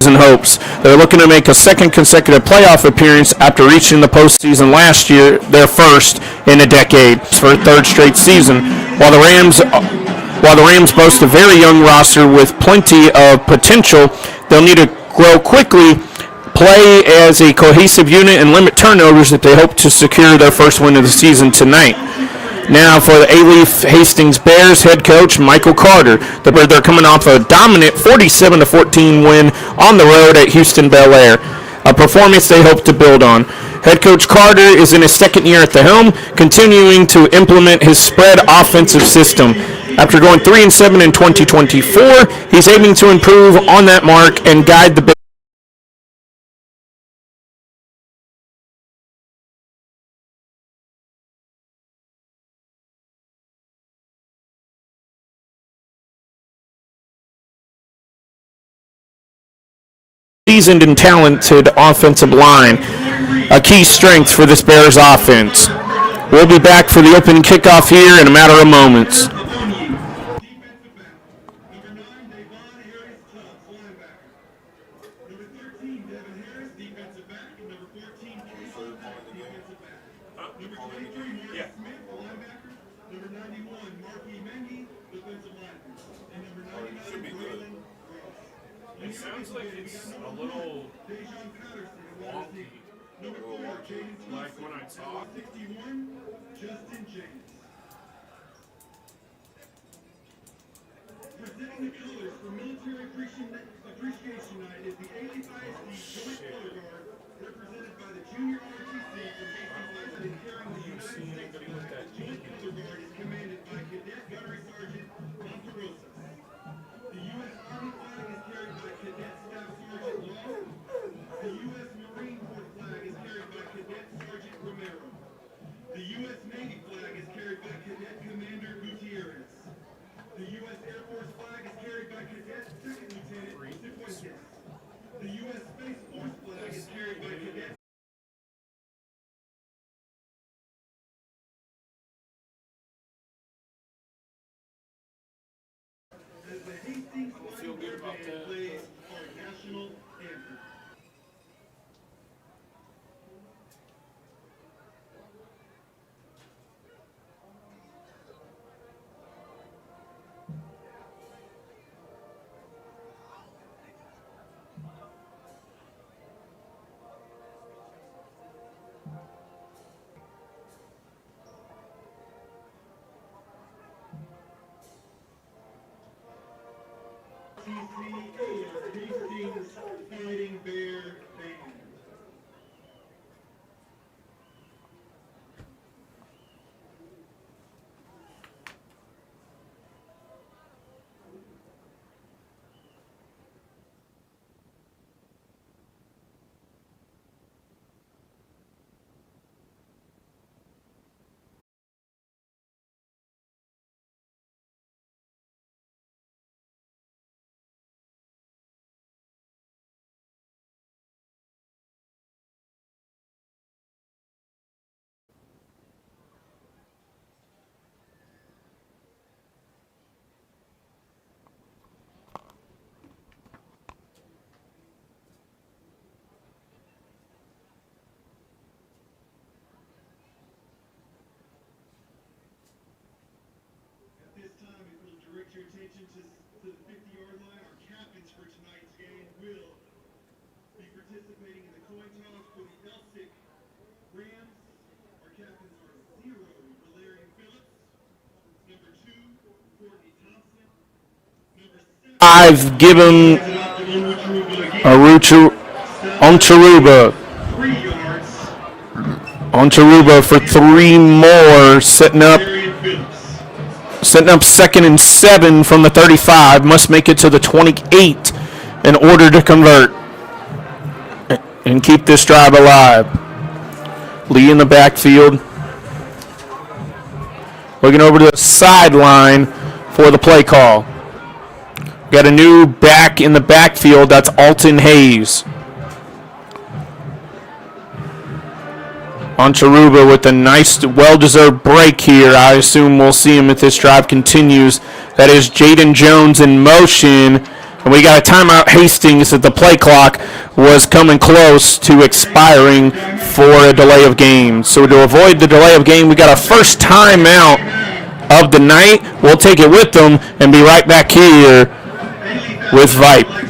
And hopes. They're looking to make a second consecutive playoff appearance after reaching the postseason last year, their first in a decade, for a third straight season. While the Rams boast a very young roster with plenty of potential, they'll need to grow quickly, play as a cohesive unit, and limit turnovers if they hope to secure their first win of the season tonight. Now for the A-Leaf Hastings Bears head coach Michael Carter. They're coming off a dominant 47-14 win on the road at Houston Bel Air, a performance they hope to build on. Head coach Carter is in his second year at the helm, continuing to implement his spread offensive system. After going 3-7 in 2024, he's aiming to improve on that mark and guide the Bears seasoned and talented offensive line, a key strength for this Bears offense. We'll be back for the open kickoff here in a matter of moments. It sounds like it's a little wonky, like when I talk. Presenting the colors for Military Appreciation Night is the A-Leaf ISD Joint Color Guard, represented by the Junior RTC from Hastings and carrying the United States flag. The Joint Color Guard is commanded by Cadet Gunnery Sergeant Monterosas. The U.S. Army flag is carried by Cadet Staff Sergeant Law. The U.S. Marine Corps flag is carried by Cadet Sergeant Romero. The U.S. Navy flag is carried by Cadet Commander Gutierrez. The U.S. Air Force flag is carried by Cadet Second Lieutenant Cifuentes. The U.S. Space Force flag is carried by Cadet as the Hastings Feel good about that. plays our national anthem. Hastings Fighting Bear Band. Your attention to the 50-yard line. Our captains for tonight's game will be participating in the coin toss for the Elsik Rams. Our captains are 0, Valerian Phillips, number 2, Courtney Thompson, number 7, I've given Oncharuba 3 yards, Oncharuba for 3 more, setting up Valerian Phillips. second and 7 from the 35. Must make it to the 28 in order to convert and keep this drive alive. Lee in the backfield. Looking over to the sideline for the play call. Got a new back in the backfield. That's Alton Hayes. on Charuba with a nice, well-deserved break here. I assume we'll see him if this drive continues. That is Jaden Jones in motion. And we got a timeout, Hastings, that the play clock was coming close to expiring for a delay of game. So to avoid the delay of game, we got a first timeout of the night. We'll take it with them and be right back here with Vype.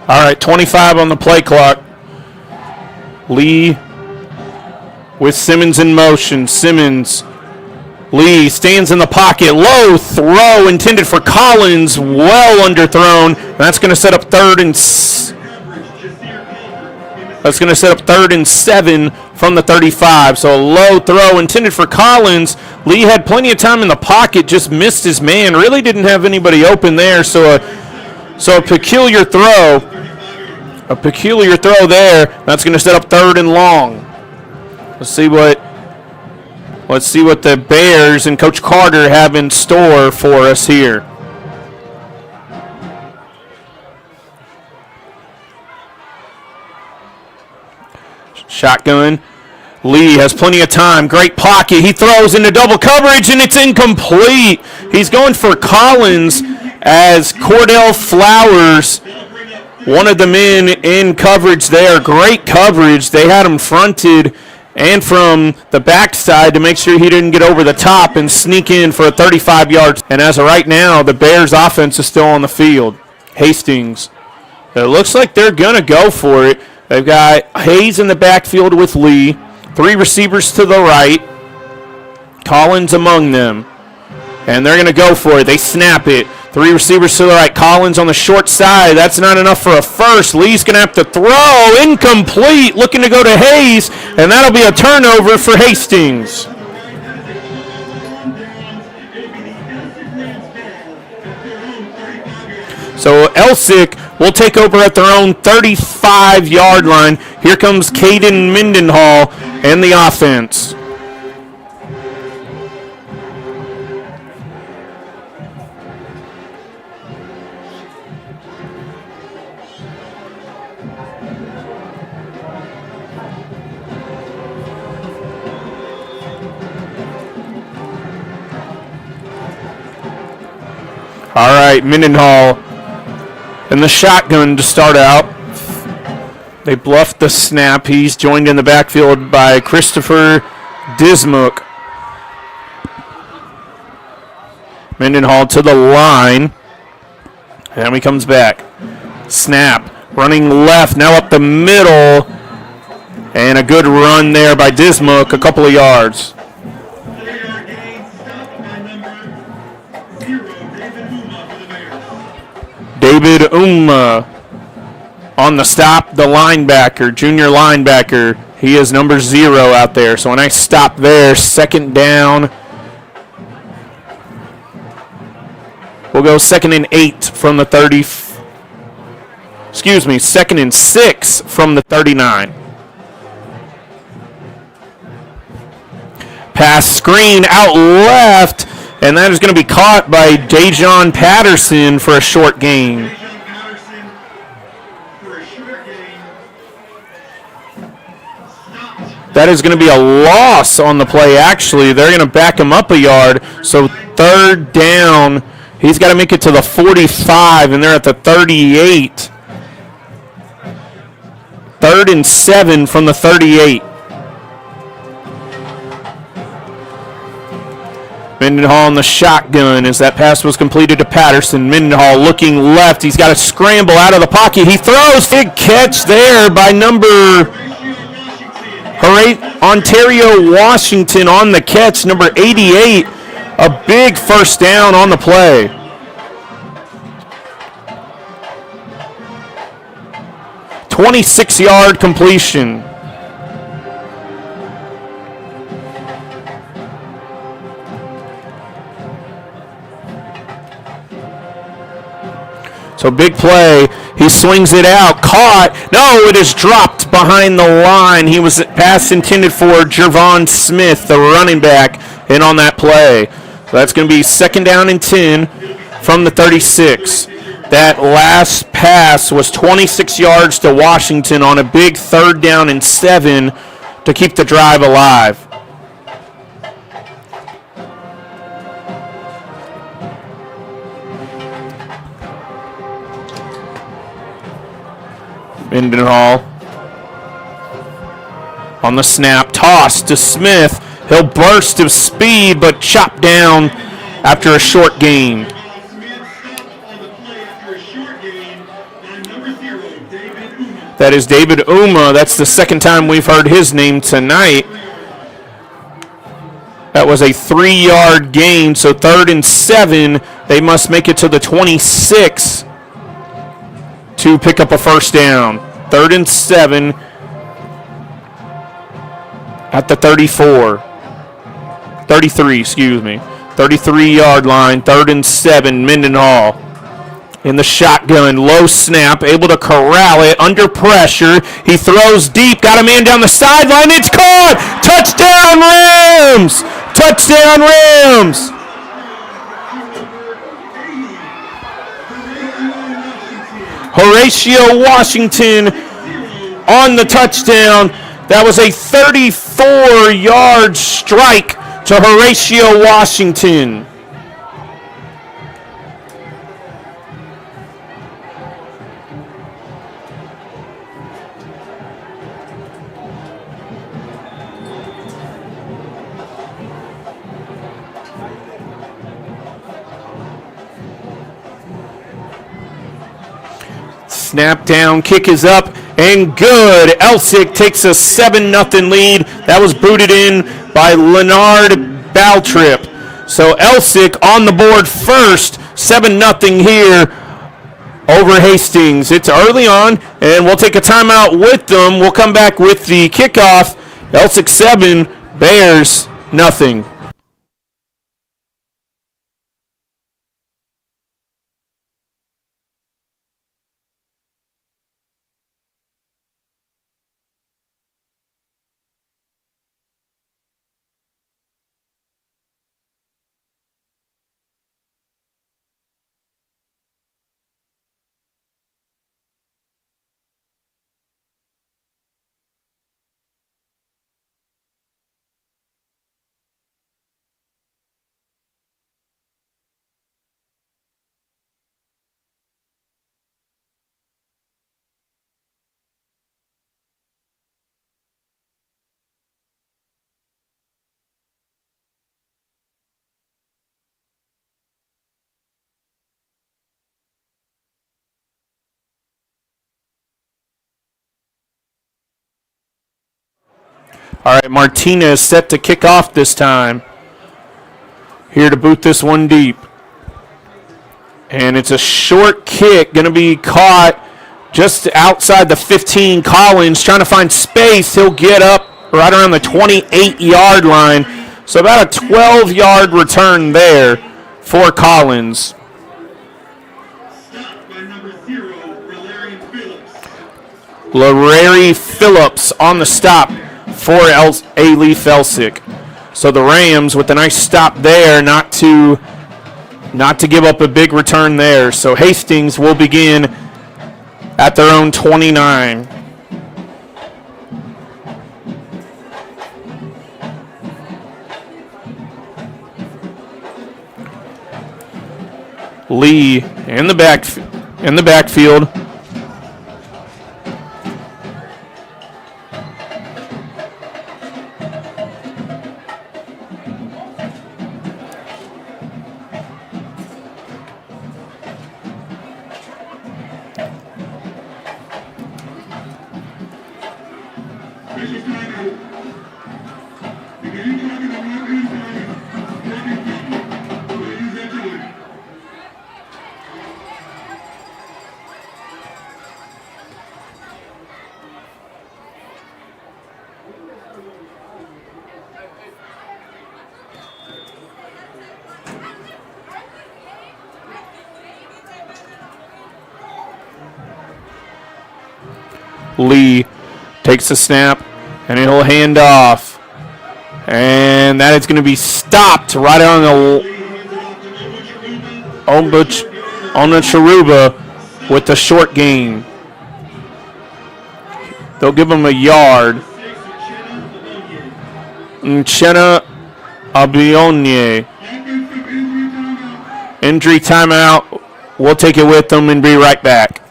All right, 25 on the play clock. Lee with Simmons in motion. Simmons. Lee stands in the pocket. Low throw intended for Collins. Well underthrown. That's going to set up third and 7 from the 35. So a low throw intended for Collins. Lee had plenty of time in the pocket, just missed his man. Really didn't have anybody open there. So a peculiar throw. A peculiar throw there. That's going to set up third and long. Let's see what the Bears and Coach Carter have in store for us here. Shotgun. Lee has plenty of time. Great pocket. He throws into double coverage, and it's incomplete. He's going for Collins as Cordell Flowers wanted them in coverage there. Great coverage. They had him fronted and from the backside to make sure he didn't get over the top and sneak in for a 35 yards. And as of right now, the Bears offense is still on the field. Hastings. It looks like they're going to go for it. They've got Hayes in the backfield with Lee. 3 receivers to the right. Collins among them. And they're going to go for it. They snap it. 3 receivers to the right. Collins on the short side. That's not enough for a first. Lee's going to have to throw. Incomplete. Looking to go to Hayes. And that'll be a turnover for Hastings. So Elsik will take over at their own 35-yard line. Here comes Caden Mendenhall and the offense. All right, Mendenhall and the shotgun to start out. They bluffed the snap. He's joined in the backfield by Christopher Dismuck. Mendenhall to the line. And he comes back. Snap. Running left. Now up the middle. And a good run there by Dismuck. A couple of yards. David Umma on the stop, the linebacker, junior linebacker. He is number 0 out there. So a nice stop there. Second down. We'll go 2nd and 8 from the 30. Excuse me, 2nd and 6 from the 39. Pass screen out left. And that is going to be caught by Dejon Patterson for a short gain. That is going to be a loss on the play, actually. They're going to back him up a yard. So 3rd down. He's got to make it to the 45, and they're at the 38. 3rd and 7 from the 38. Mendenhall in the shotgun as that pass was completed to Patterson. Mendenhall looking left. He's got to scramble out of the pocket. He throws. Big catch there by number Ontario Washington on the catch, number 88. A big first down on the play. "26-yard completion." So big play. He swings it out. Caught. No, it is dropped behind the line. He was pass intended for Jervon Smith, the running back, in on that play. So that's going to be 2nd down and 10 from the 36. That last pass was 26 yards to Washington on a big 3rd down and 7 to keep the drive alive. Mendenhall on the snap, toss to Smith. He'll burst of speed, but chopped down after a short gain. That is David Uma. That's the 2nd time we've heard his name tonight. That was a 3-yard gain, so 3rd and 7. They must make it to the 26 to pick up a first down. 3rd and 7 at the 33, 33-yard line. 3rd and 7, Mendenhall in the shotgun, low snap, able to corral it under pressure. He throws deep, got a man down the sideline. It's caught! Touchdown Rams! Touchdown Rams! Horatio Washington on the touchdown. That was a 34-yard strike to Horatio Washington. Snap down, kick is up, and good. Elsik takes a 7-0 lead. That was booted in by Leonard Baltrip. So Elsik on the board first, 7-0 here over Hastings. It's early on, and we'll take a timeout with them. We'll come back with the kickoff. Elsik 7, Bears nothing. All right, Martinez set to kick off this time. Here to boot this one deep. And it's a short kick, going to be caught just outside the 15. Collins trying to find space. He'll get up right around the 28-yard line. So about a 12-yard return there for Collins. Larry Phillips on the stop for A-Leaf Elsik. So the Rams with a nice stop there, not to give up a big return there. So Hastings will begin at their own 29. Lee in the backfield. Lee takes the snap, and he'll hand off. And that is going to be stopped right on the Charuba with the short gain. They'll give him a yard. Uchenna Abionye. Injury timeout. We'll take it with them and be right back.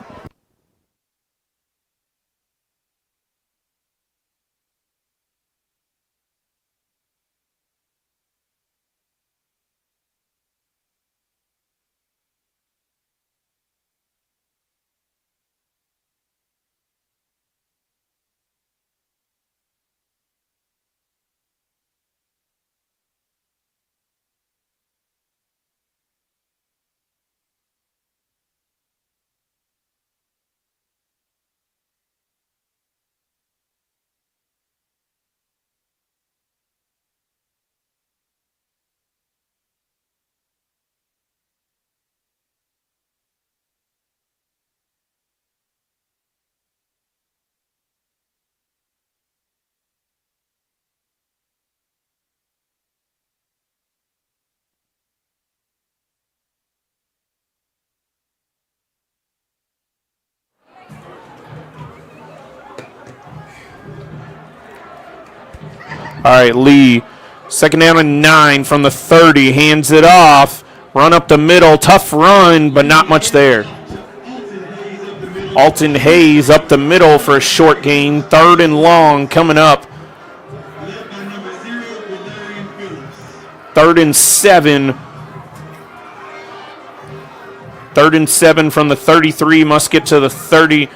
All right, Lee, second down and 9 from the 30, hands it off, run up the middle, tough run, but not much there. Alton Hayes up the middle for a short gain, third and long coming up. 3rd and 7. 3rd and 7 from the 33, must get to the 30.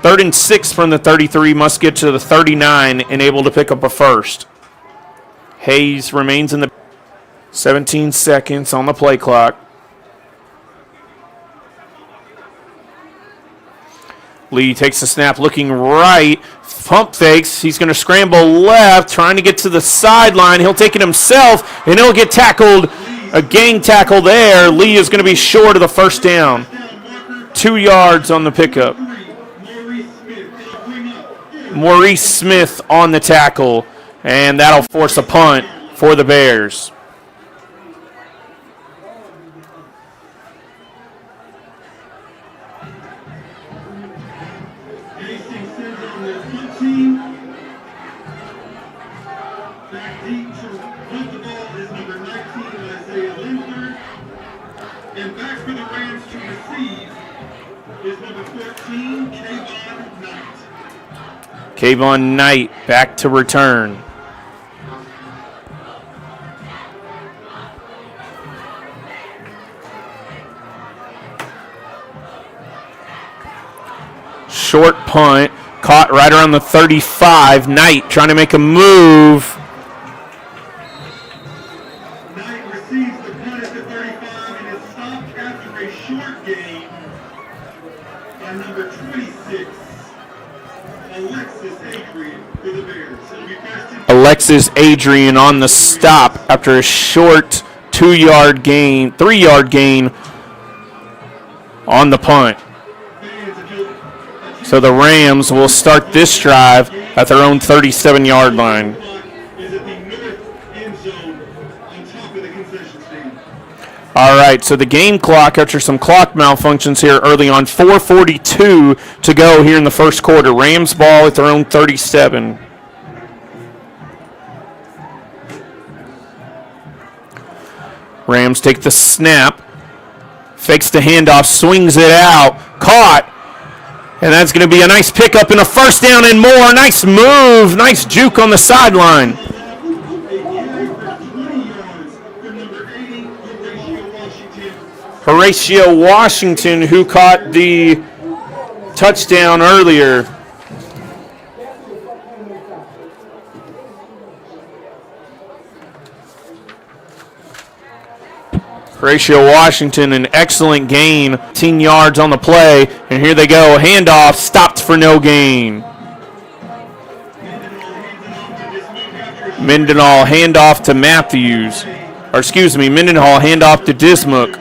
3rd and 6 from the 33, must get to the 39 and able to pick up a first. Hayes remains in the 17 seconds on the play clock. Lee takes the snap looking right. Pump fakes. He's going to scramble left, trying to get to the sideline. He'll take it himself, and he'll get tackled. A gang tackle there. Lee is going to be short of the first down. 2 yards on the pickup. Maurice Smith on the tackle, and that'll force a punt for the Bears. Hastings sends on their punt team. Back deep to punt the ball is number 19, Isaiah Linford. And back for the Rams to receive is number 14, Kayvon Knight. Kayvon Knight back to return. Short punt, caught right around the 35. Knight trying to make a move. Knight receives the punt at the 35 and is stopped after a short gain by number 26, Alexis Adrian for the Bears. It'll be first and Alexis Adrian on the stop after a short 3-yard gain on the punt. So the Rams will start this drive at their own 37-yard line. is at the north end zone on top of the concession stand. All right, so the game clock, after some clock malfunctions here early on, 4:42 to go here in the first quarter. Rams ball at their own 37. Rams take the snap, fakes the handoff, swings it out, caught. And that's going to be a nice pickup and a first down and more. Nice move. Nice juke on the sideline. Horatio Washington, who caught the touchdown earlier. Horatio Washington, an excellent gain, 10 yards on the play, and here they go, handoff, stopped for no gain. Mendenhall handoff to Matthews, Mendenhall handoff to Dismuck.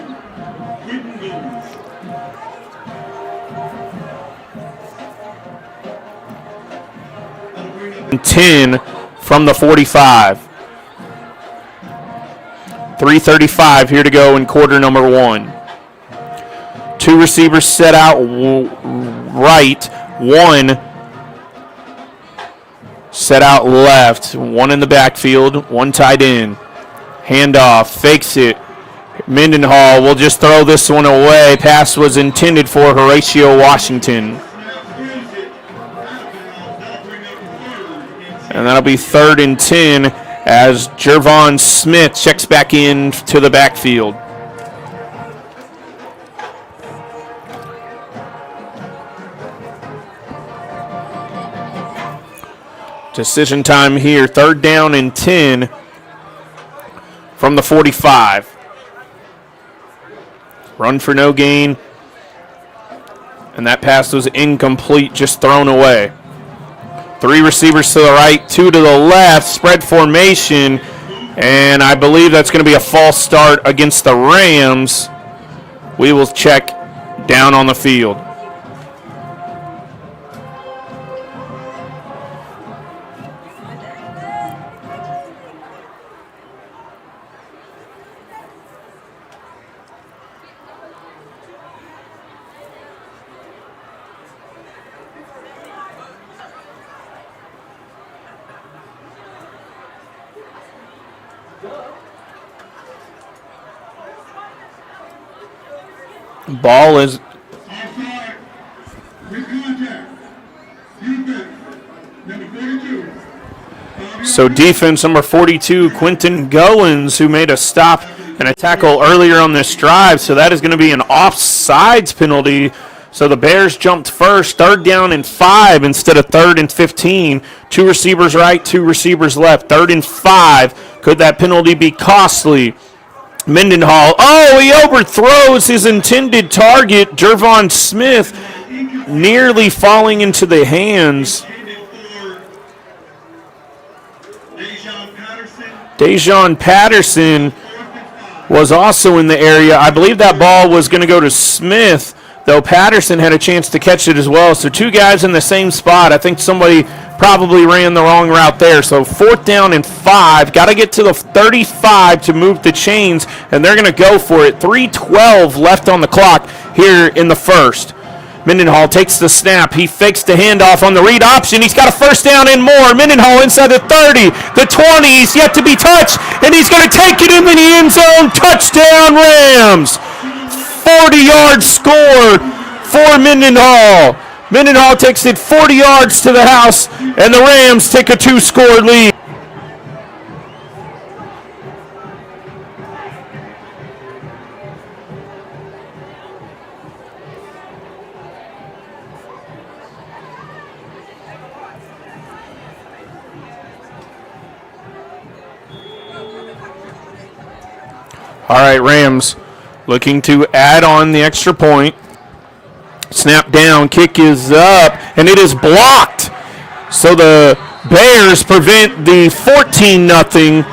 and 10 from the 45. 3:35 here to go in quarter number 1. 2 receivers set out right, 1 set out left, 1 in the backfield, 1 tight end. Handoff, fakes it. Mendenhall will just throw this one away. Pass was intended for Horatio Washington. And that'll be 3rd and 10 as Jervon Smith checks back in to the backfield. Decision time here, 3rd down and 10 from the 45. Run for no gain. And that pass was incomplete, just thrown away. 3 receivers to the right, 2 to the left, spread formation, and I believe that's going to be a false start against the Rams. We will check down on the field. Ball is Offside. With contact. Defense. Number 42. so defense number 42, Quentin Goins, who made a stop and a tackle earlier on this drive. So that is going to be an offsides penalty. So the Bears jumped first, 3rd down and 5 instead of 3rd and 15. 2 receivers right, 2 receivers left. 3rd and 5. Could that penalty be costly? Mendenhall, he overthrows his intended target, Jervon Smith, nearly falling into the hands. Dejon Patterson was also in the area. I believe that ball was going to go to Smith, though Patterson had a chance to catch it as well. So 2 guys in the same spot. I think somebody probably ran the wrong route there. So 4th down and 5. Got to get to the 35 to move the chains, and they're going to go for it. 3:12 left on the clock here in the first. Mendenhall takes the snap. He fakes the handoff on the read option. He's got a 1st down and more. Mendenhall inside the 30, the 20. He's yet to be touched, and he's going to take it into the end zone. Touchdown, Rams. 40-yard score for Mendenhall. Mendenhall takes it 40 yards to the house, and the Rams take a 2-score lead. All right, Rams looking to add on the extra point. Snap down, kick is up, and it is blocked. So the Bears prevent the 14-0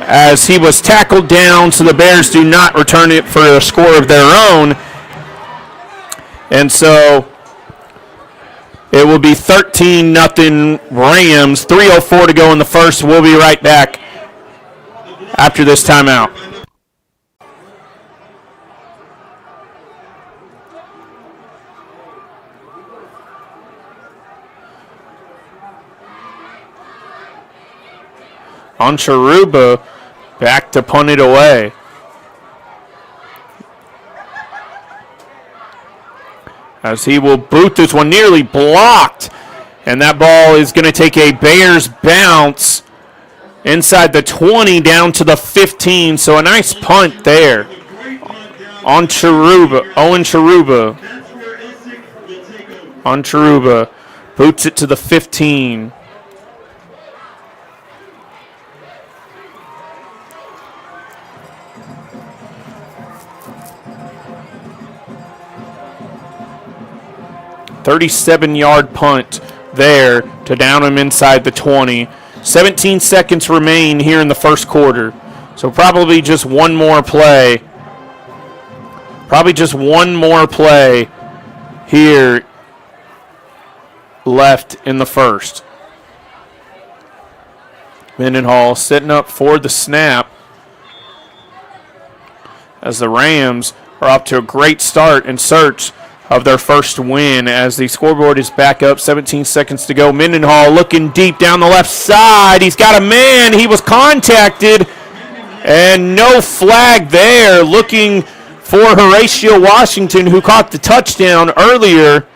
as he was tackled down, so the Bears do not return it for a score of their own. And so it will be 13-0 Rams, 3:04 to go in the first. We'll be right back after this timeout. On Charuba, back to punt it away. As he will boot this one, nearly blocked. And that ball is going to take a Bears bounce inside the 20 down to the 15. So a nice punt there on Charuba. Owen Charuba. On Charuba. Boots it to the 15. $37-yard punt there to down him inside the 20. 17 seconds remain here in the first quarter. So probably just one more play. Probably just one more play here left in the first. Mendenhall setting up for the snap as the Rams are off to a great start in search of their first win as the scoreboard is back up. 17 seconds to go. Mendenhall looking deep down the left side. He's got a man. He was contacted, and no flag there. Looking for Horatio Washington, who caught the touchdown earlier,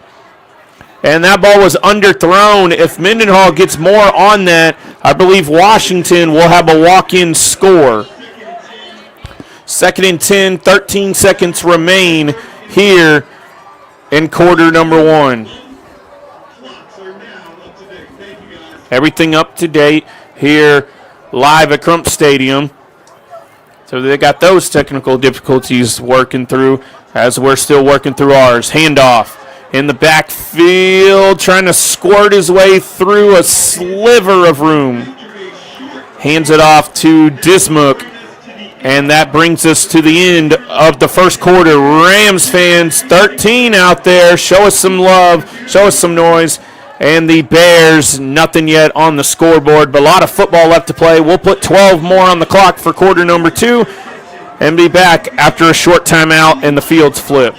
and that ball was underthrown. If Mendenhall gets more on that, I believe Washington will have a walk-in score. 2nd and 10, 13 seconds remain here in quarter number 1. Everything up to date here live at Crump Stadium. So they got those technical difficulties working through as we're still working through ours. Handoff in the backfield, trying to squirt his way through a sliver of room. Hands it off to Dismuck. And that brings us to the end of the first quarter. Rams fans, 13 out there. Show us some love. Show us some noise. And the Bears, nothing yet on the scoreboard, but a lot of football left to play. We'll put 12 more on the clock for quarter number 2 and be back after a short timeout and the fields flip.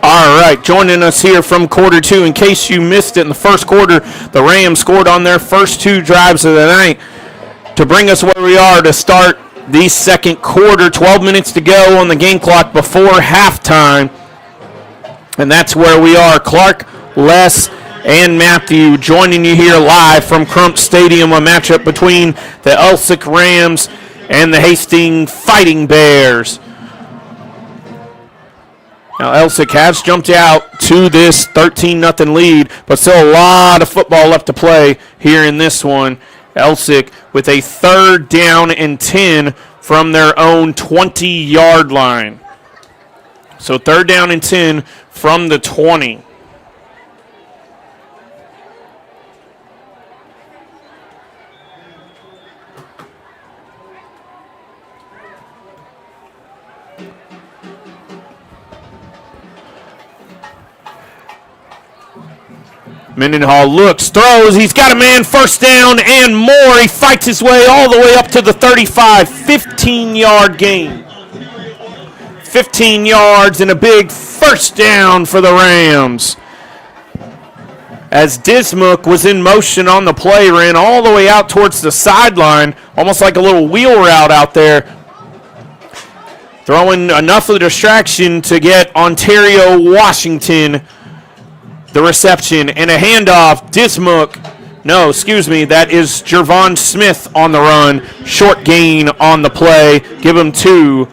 All right, joining us here from quarter 2. In case you missed it in the first quarter, the Rams scored on their first 2 drives of the night to bring us where we are to start the second quarter. 12 minutes to go on the game clock before halftime. And that's where we are. Clark, Les, and Matthew joining you here live from Crump Stadium, a matchup between the Elsik Rams and the Hastings Fighting Bears. Now, Elsik has jumped out to this 13-0 lead, but still a lot of football left to play here in this one. Elsik with a 3rd down and 10 from their own 20-yard line. So 3rd down and 10 from the 20. Mendenhall looks, throws, he's got a man, 1st down and more. He fights his way all the way up to the 35, 15-yard gain. 15 yards and a big 1st down for the Rams. As Dismuck was in motion on the play, ran all the way out towards the sideline, almost like a little wheel route out there, throwing enough of the distraction to get Ontario Washington the reception, and a handoff. Dismuck, no, excuse me, that is Jervon Smith on the run. Short gain on the play. Give him 2.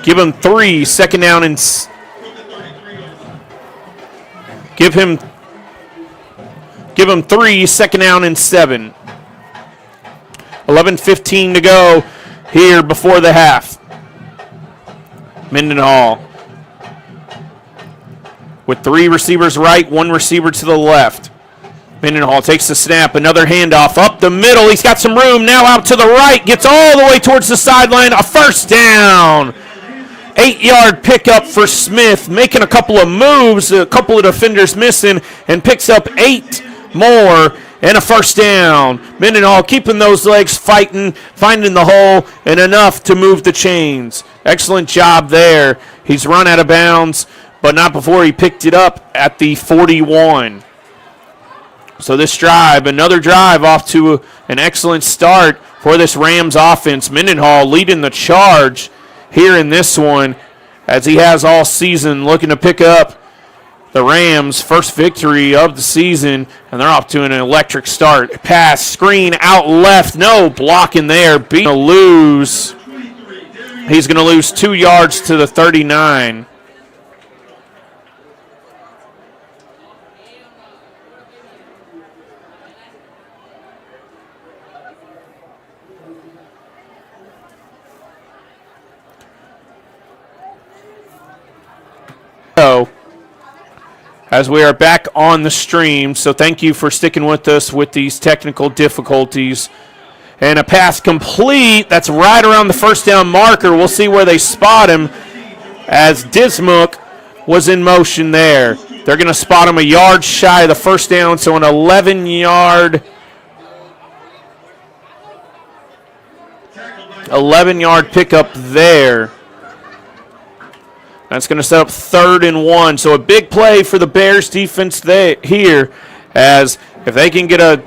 Give him 3. 2nd down and give him Give them 3, second down and 7. 11:15 to go here before the half. Mendenhall with 3 receivers right, 1 receiver to the left. Mendenhall takes the snap, another handoff up the middle. He's got some room, now out to the right, gets all the way towards the sideline, a first down. 8-yard pickup for Smith, making a couple of moves, a couple of defenders missing, and picks up 8 more and a first down. Mendenhall keeping those legs fighting, finding the hole, and enough to move the chains. Excellent job there. He's run out of bounds, but not before he picked it up at the 41. So this drive, another drive off to an excellent start for this Rams offense. Mendenhall leading the charge here in this one, as he has all season, looking to pick up the Rams' first victory of the season, and they're off to an electric start. Pass, screen, out left, no blocking there. He's going to lose 2 yards to the 39. As we are back on the stream, so thank you for sticking with us with these technical difficulties. And a pass complete. That's right around the first down marker. We'll see where they spot him, as Dismuck was in motion there. They're going to spot him a yard shy of the first down, so an 11-yard pickup there. That's going to set up 3rd and 1. So a big play for the Bears defense here, as if they can get a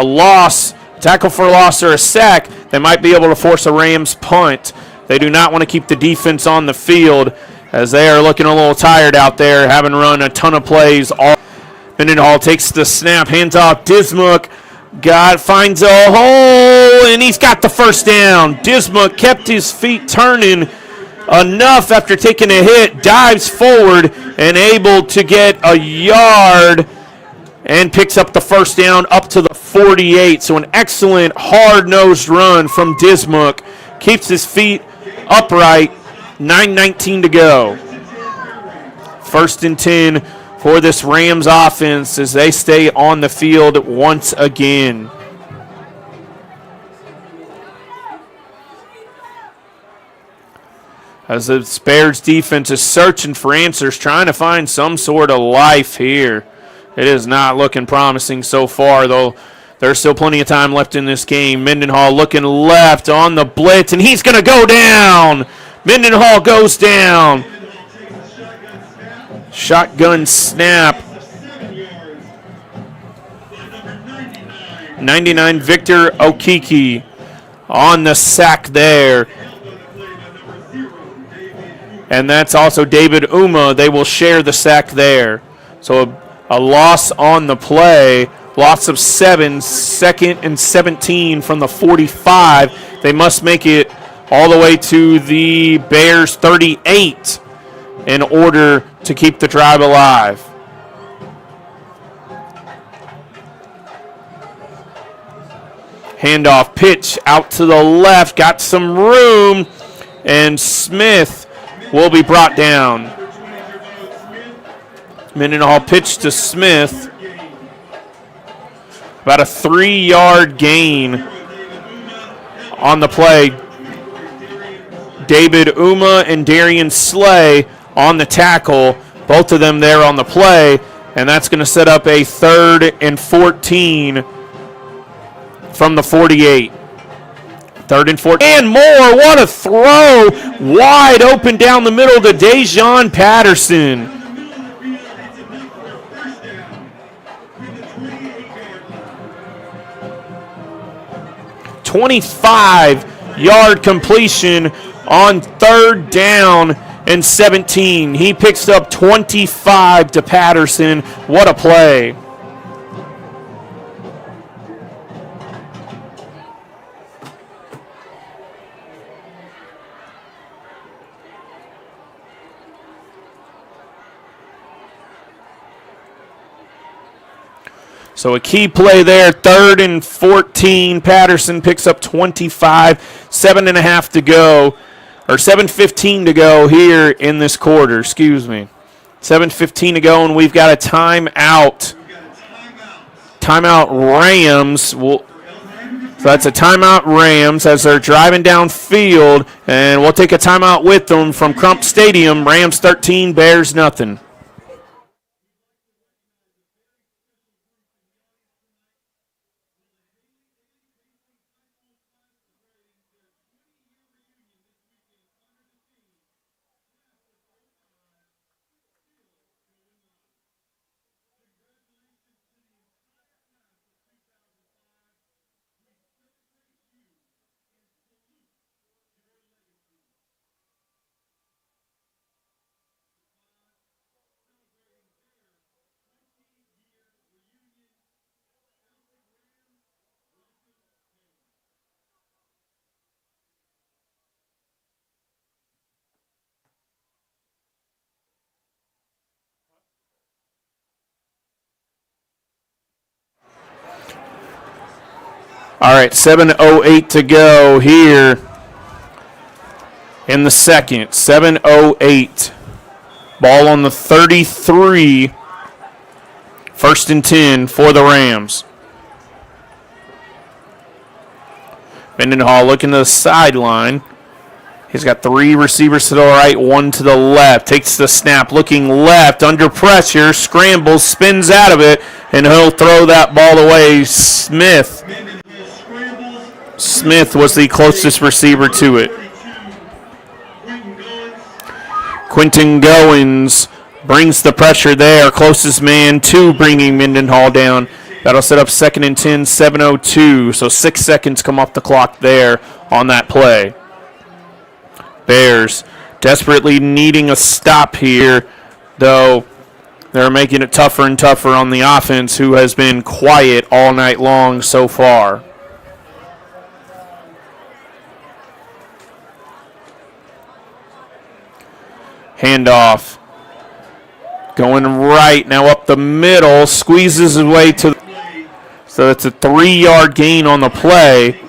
loss, tackle for a loss or a sack, they might be able to force a Rams punt. They do not want to keep the defense on the field, as they are looking a little tired out there, having run a ton of plays. Mendenhall takes the snap, hands off. Dismuck finds a hole, and he's got the first down. Dismuck kept his feet turning enough after taking a hit, dives forward and able to get a yard and picks up the first down up to the 48. So an excellent hard-nosed run from Dismuck. Keeps his feet upright. 9:19 to go. 1st and 10 for this Rams offense as they stay on the field once again. As the Bears defense is searching for answers, trying to find some sort of life here. It is not looking promising so far, though. There's still plenty of time left in this game. Mendenhall looking left on the blitz, and he's going to go down. Mendenhall goes down. Shotgun snap. 99 Victor Okiki on the sack there. And that's also David Uma. They will share the sack there. So a loss on the play. Loss of 7, 2nd and 17 from the 45. They must make it all the way to the Bears 38 in order to keep the drive alive. Handoff pitch out to the left. Got some room. And Smith will be brought down. Mendenhall pitch to Smith. About a 3-yard gain on the play. David Uma and Darian Slay on the tackle. Both of them there on the play. And that's going to set up a 3rd and 14 from the 48. 3rd and 14. And more. What a throw. Wide open down the middle to Dejon Patterson. 25-yard completion on 3rd down and 17. He picks up 25 to Patterson. What a play. So a key play there, 3rd and 14. Patterson picks up 25, 7.5 to go, or 7:15 to go here in this quarter, excuse me. 7:15 to go, and we've got a timeout. Timeout Rams. So that's a timeout Rams as they're driving downfield, and we'll take a timeout with them from Crump Stadium. Rams 13, Bears nothing. All right, 7:08 to go here in the second. 7:08. Ball on the 33. 1st and 10 for the Rams. Mendenhall looking to the sideline. He's got 3 receivers to the right, 1 to the left. Takes the snap, looking left, under pressure, scrambles, spins out of it, and he'll throw that ball away. Smith was the closest receiver to it. Quentin Goins brings the pressure there, closest man to bringing Mendenhall down. That'll set up 2nd and 10, 7:02. So 6 seconds come off the clock there on that play. Bears desperately needing a stop here, though they're making it tougher and tougher on the offense, who has been quiet all night long so far. Handoff. Going right, now up the middle, squeezes his way to, so it's a 3-yard gain on the play.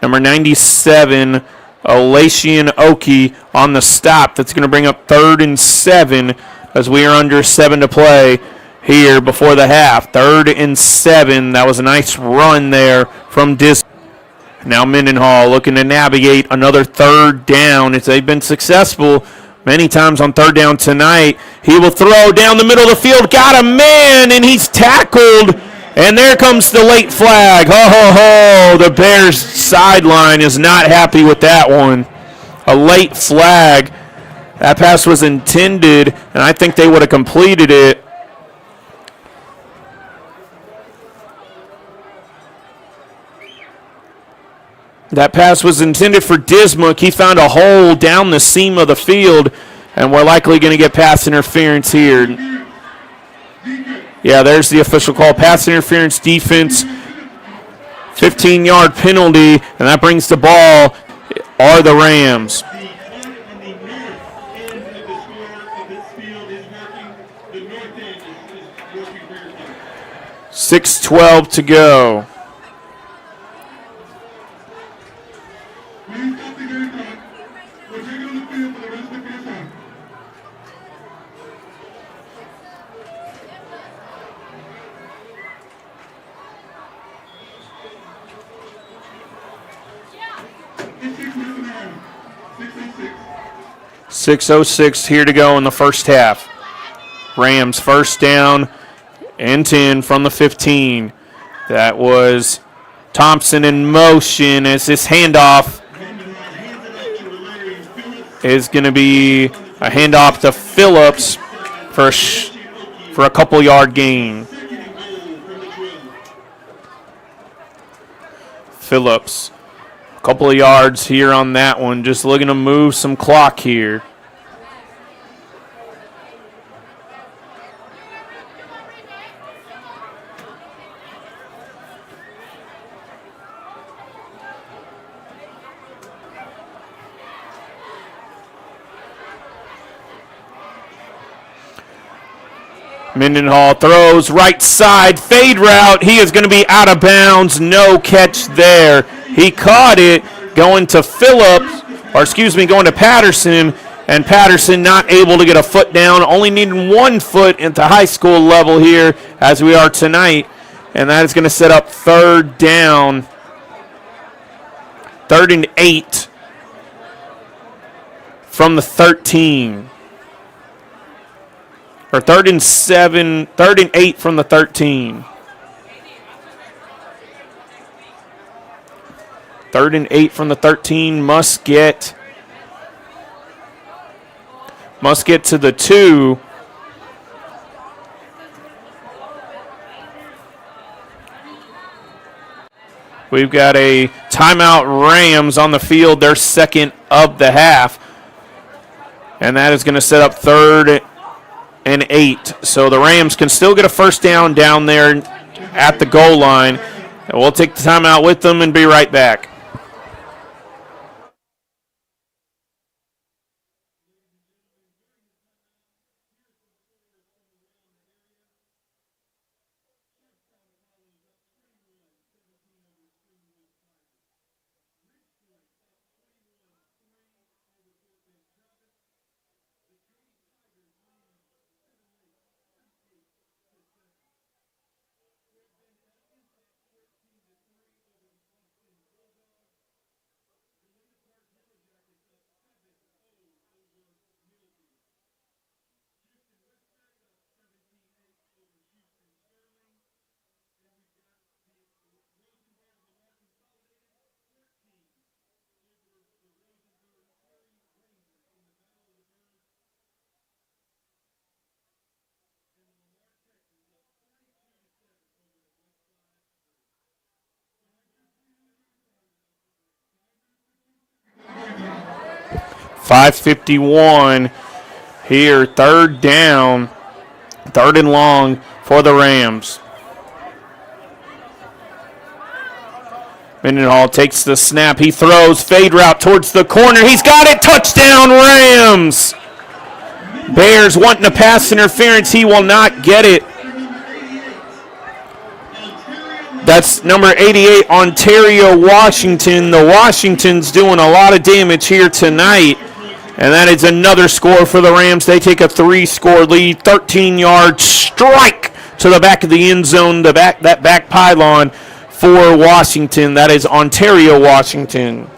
Number 97, Elation Oki on the stop. That's going to bring up 3rd and 7 as we are under 7 to play here before the half. 3rd and 7. That was a nice run there from Dis. Now Mendenhall looking to navigate another 3rd down. If they've been successful many times on 3rd down tonight, he will throw down the middle of the field. Got a man, and he's tackled. And there comes the late flag. Ho, ho, ho. The Bears sideline is not happy with that one. A late flag. That pass was intended, and I think they would have completed it. That pass was intended for Dismuck. He found a hole down the seam of the field, and we're likely going to get pass interference here. Yeah, there's the official call. Pass interference defense, 15-yard penalty, and that brings the ball, are the Rams. 6:12 to go. .606 here to go in the first half. Rams 1st down and 10 from the 15. That was Thompson in motion as this handoff is going to be a handoff to Phillips for a couple-yard gain. Phillips, a couple of yards here on that one, just looking to move some clock here. Mendenhall throws right side, fade route. He is going to be out of bounds. No catch there. He caught it going to going to Patterson, and Patterson not able to get a foot down, only needing 1 foot into high school level here as we are tonight, and that is going to set up third down, 3rd and 8 from the 13. Or 3rd and 8 from the 13. 3rd and 8 from the 13. Must get to the 2. We've got a timeout Rams on the field, their second of the half. And that is going to set up 3rd and 8. So the Rams can still get a first down there at the goal line. And we'll take the timeout with them and be right back. .551 here, 3rd down, 3rd and long for the Rams. Mendenhall takes the snap. He throws, fade route towards the corner. He's got it. Touchdown, Rams. Bears wanting a pass interference. He will not get it. That's number 88, Ontario Washington. The Washington's doing a lot of damage here tonight. And that is another score for the Rams. They take a 3-score lead, 13-yard strike to the back of the end zone, that back pylon for Washington. That is Ontario Washington.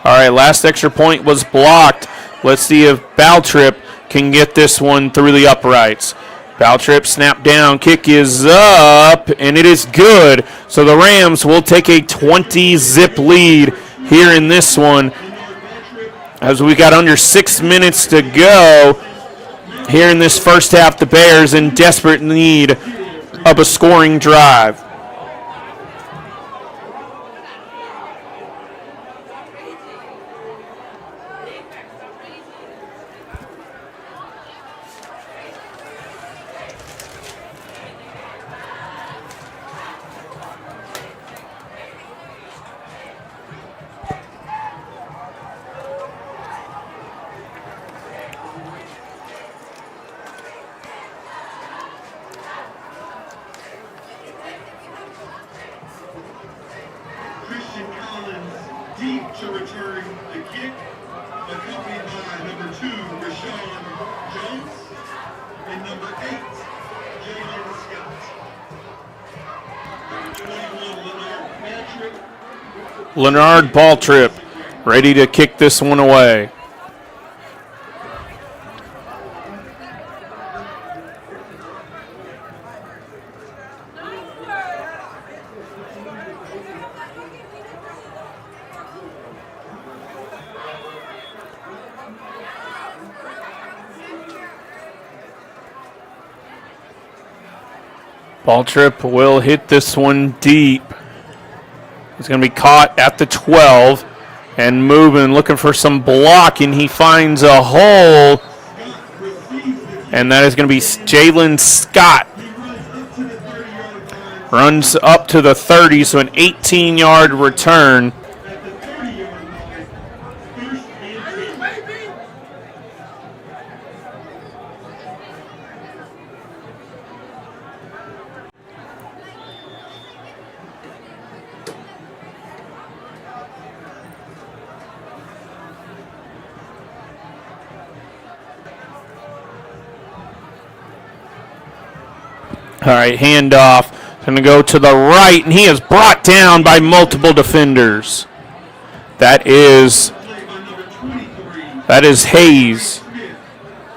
All right, last extra point was blocked. Let's see if Baltrip can get this one through the uprights. Baltrip snap down, kick is up, and it is good. So the Rams will take a 20-zip lead here in this one as we got under 6 minutes to go here in this first half. The Bears in desperate need of a scoring drive. Leonard Baltrip ready to kick this one away. Baltrip will hit this one deep. He's going to be caught at the 12 and moving, looking for some blocking. He finds a hole, and that is going to be Jalen Scott Runs up to the 30, so an 18-yard return. At the 30-yard line, first and 10. All right, handoff. Going to go to the right, and he is brought down by multiple defenders. That is Play by number 23, Hayes. Smith,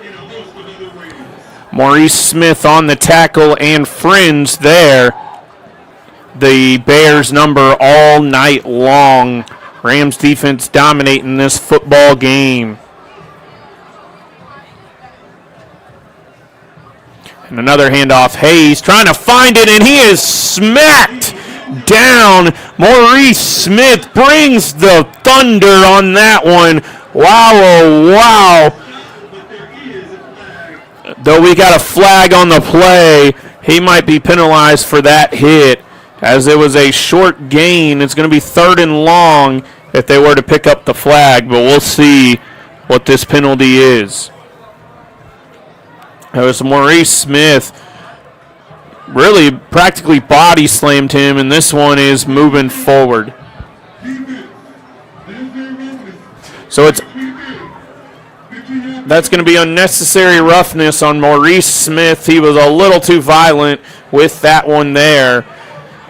and a host of other Rams. Maurice Smith on the tackle and friends there. The Bears number all night long. Rams defense dominating this football game. And another handoff. Hayes trying to find it, and he is smacked down. Maurice Smith brings the thunder on that one. Wow, oh, wow. But there is a flag. Though we got a flag on the play, he might be penalized for that hit. As it was a short gain, it's going to be 3rd and long if they were to pick up the flag, but we'll see what this penalty is. It was Maurice Smith really practically body slammed him, and this one is moving forward. So that's going to be unnecessary roughness on Maurice Smith. He was a little too violent with that one there.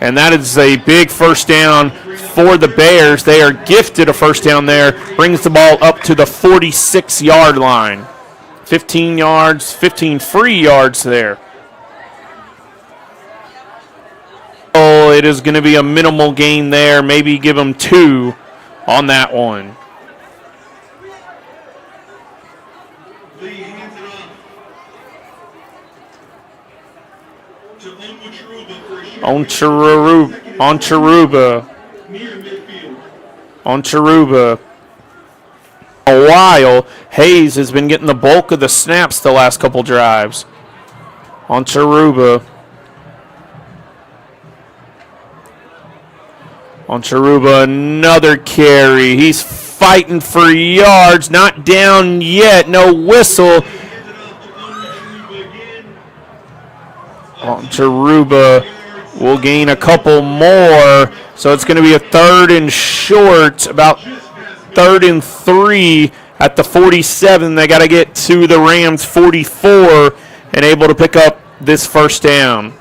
And that is a big first down for the Bears. They are gifted a first down there. Brings the ball up to the 46-yard line. 15 yards, 15 free yards there. Oh, it is going to be a minimal gain there. Maybe give them 2 on that one. Lee hands it off to Onwuchurubah for a On Cheruba. near midfield. On Cheruba. A while, Hayes has been getting the bulk of the snaps the last couple drives. On Cheruba. On Cheruba, another carry. He's fighting for yards. Not down yet. No whistle. Hands it off to Onwuchurubah again. On Cheruba will gain a couple more. So it's going to be a 3rd and short, about 3rd and 3 at the 47. They got to get to the Rams 44 and able to pick up this first down.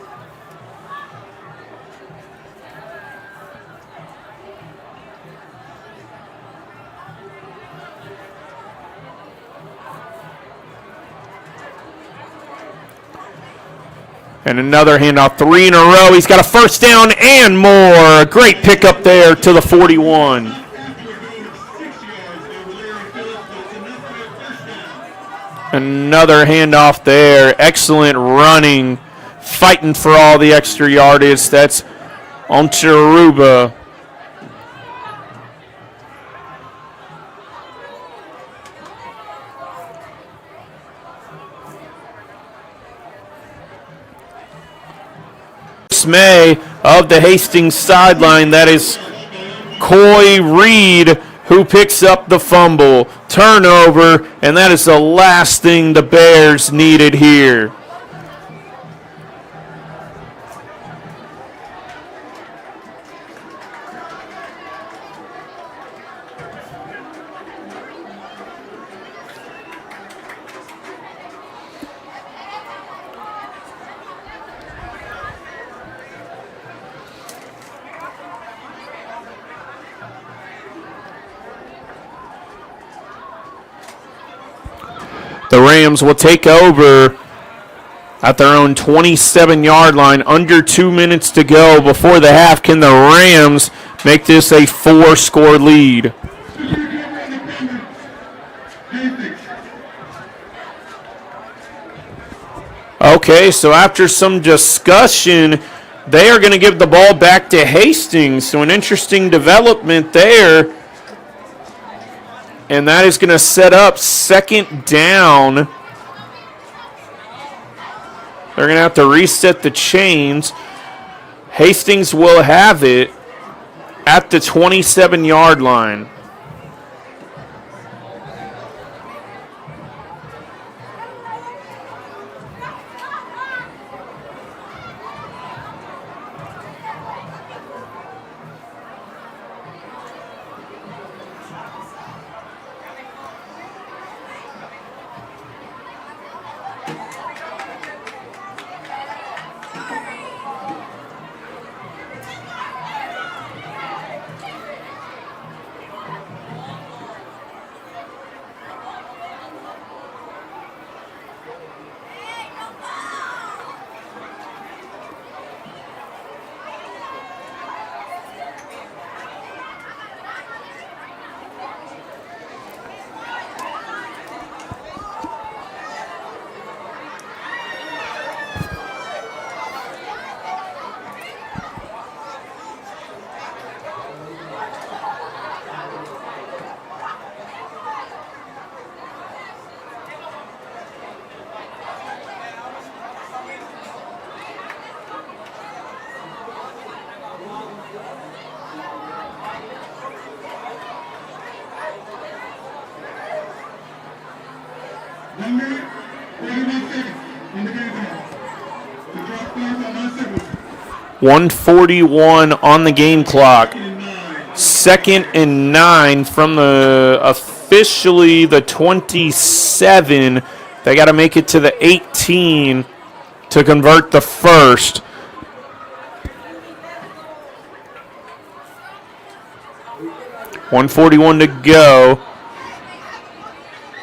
And another handoff, 3 in a row. He's got a first down and more. A great pickup there to the 41. After a goal of 6 yards there with Larry Phillips, but it's enough for a first down. Another handoff there. Excellent running. Fighting for all the extra yardage. That's on Cheruba. May of the Hastings sideline. That is Coy Reed who picks up the fumble. Turnover, and that is the last thing the Bears needed here. The Rams will take over at their own 27-yard line. Under 2 minutes to go before the half. Can the Rams make this a 4-score lead? Okay, so after some discussion, they are going to give the ball back to Hastings. So an interesting development there. And that is going to set up 2nd down. They're going to have to reset the chains. Hastings will have it at the 27-yard line. Number 41 seconds in the game clock. The drop clock on 9 seconds. 1:41 on the game clock. 2nd and 9 from the officially the 27. They got to make it to the 18 to convert the first. .141 to go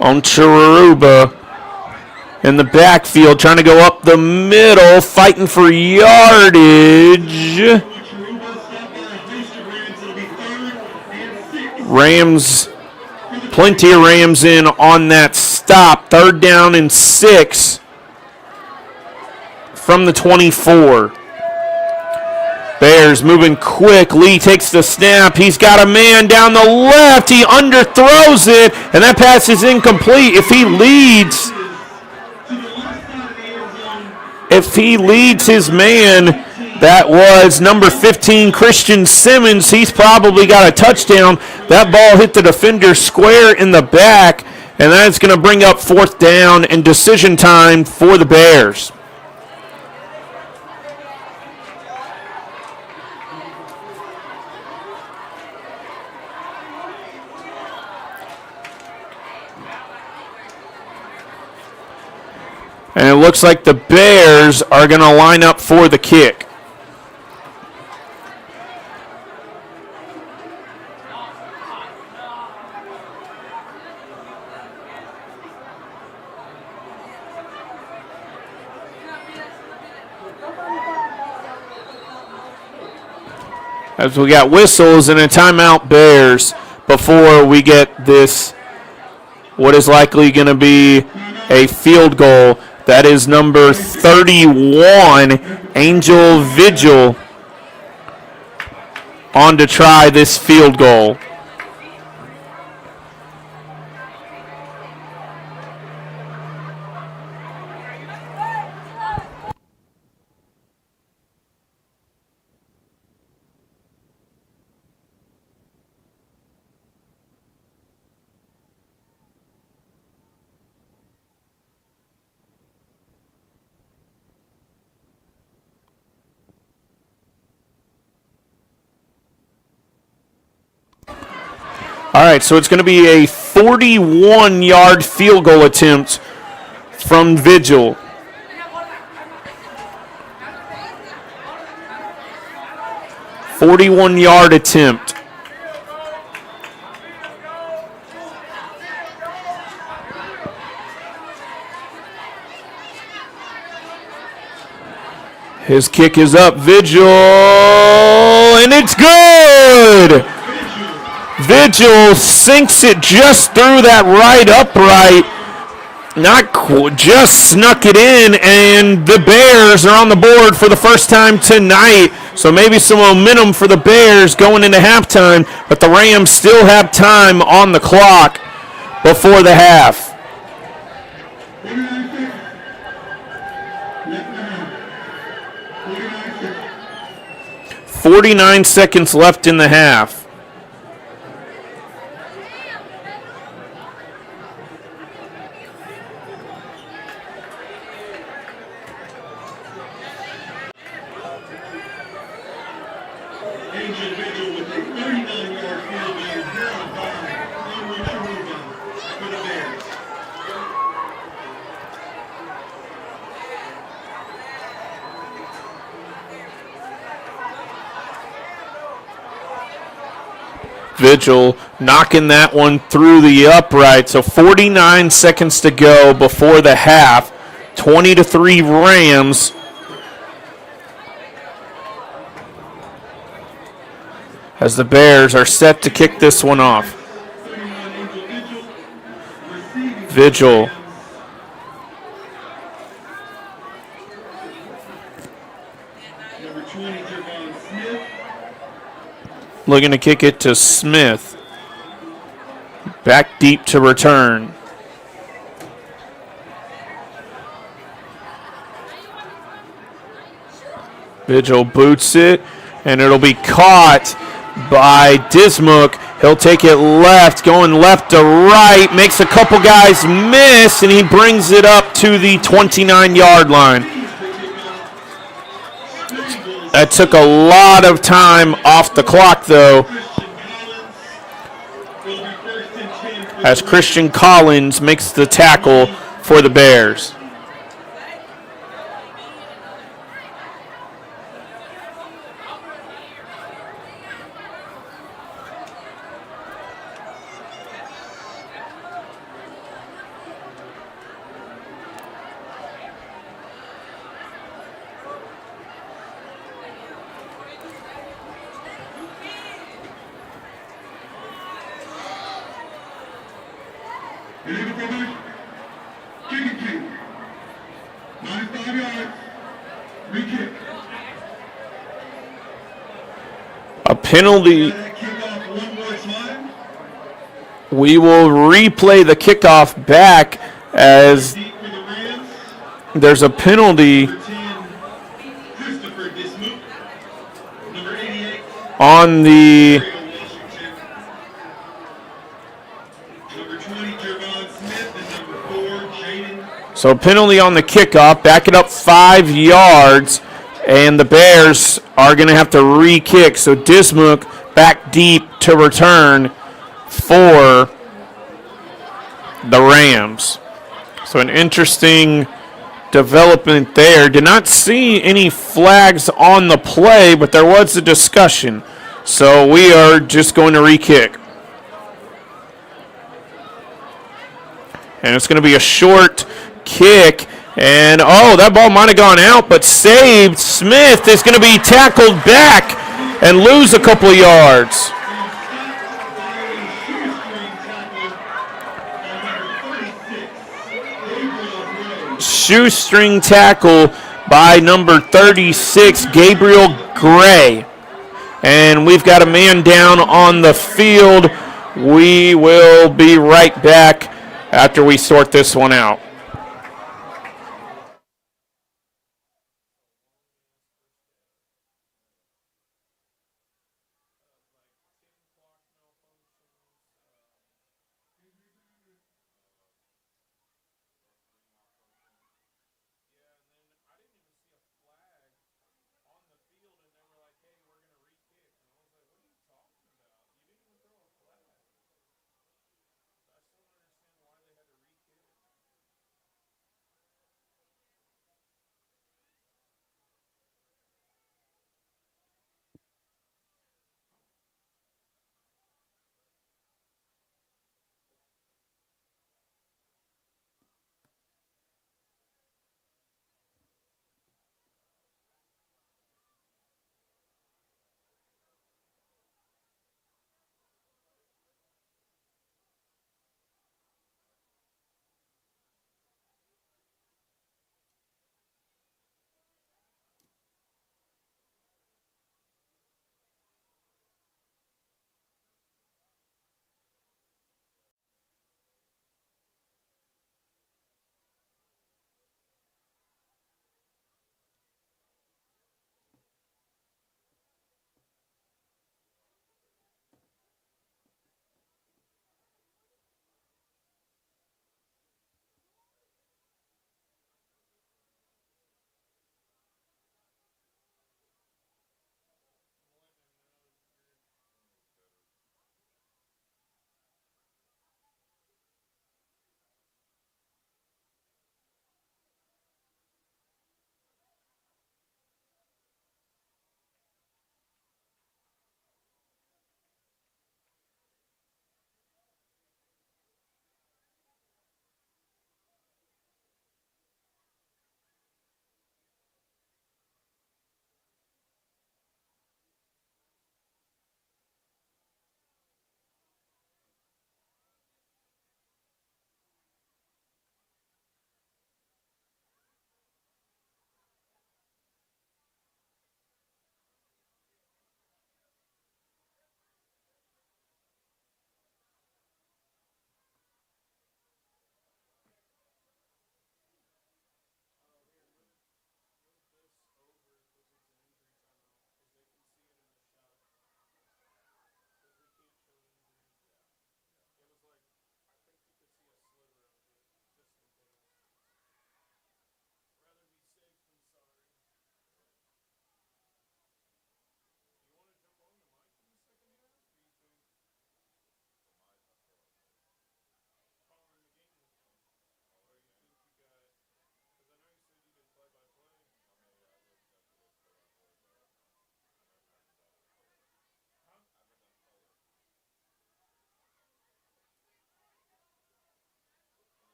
on Chiruba in the backfield, trying to go up the middle, fighting for yardage. Rams, plenty of Rams in on that stop. 3rd down and 6 from the 24. Bears moving quick. Lee takes the snap. He's got a man down the left. He underthrows it, and that pass is incomplete. If he leads his man, that was number 15, Christian Simmons. He's probably got a touchdown. That ball hit the defender square in the back, and that's going to bring up 4th down and decision time for the Bears. And it looks like the Bears are going to line up for the kick. As we got whistles and a timeout, Bears, before we get this, what is likely going to be a field goal. That is number 31, Angel Vigil, on to try this field goal. All right, so it's going to be a 41-yard field goal attempt from Vigil. .41-yard attempt. His kick is up, Vigil, and it's good! Vigil sinks it just through that right upright. Just snuck it in, and the Bears are on the board for the first time tonight. So maybe some momentum for the Bears going into halftime, but the Rams still have time on the clock before the half. 49 seconds left in the half. Angel Vigil with a 39-yard field goal here on Vype. Onward Ceremonies for the Bears. Vigil knocking that one through the upright. So 49 seconds to go before the half. 20-3 Rams. As the Bears are set to kick this one off. 31 Angel Vigil. Receiving Vigil. Number 20, Javon Smith. Looking to kick it to Smith. Back deep to return. Vigil boots it, and it'll be caught by Dismuke. He'll take it left, going left to right, makes a couple guys miss, and he brings it up to the 29-yard line. That took a lot of time off the clock, though, as Christian Collins makes the tackle for the Bears. Illegal formation. Kicking team. -5 yards. Re-kick. A penalty. That kickoff one more time. We will replay the kickoff back as Deep for the Rams. there's a penalty Number 10, Christopher Dismuke. Number 88, on the Washington. Number 20, Javon Smith. And number 4, Jaden. penalty on the kickoff. Back it up 5 yards, and the Bears are going to have to re-kick. So Dismuke back deep to return for the Rams. So an interesting development there. Did not see any flags on the play, but there was a discussion. So we are just going to re-kick. And it's going to be a short kick. And, that ball might have gone out, but saved. Smith is going to be tackled back and lose a couple of yards. Shoestring tackle by number 36, Gabriel Gray. And we've got a man down on the field. We will be right back after we sort this one out.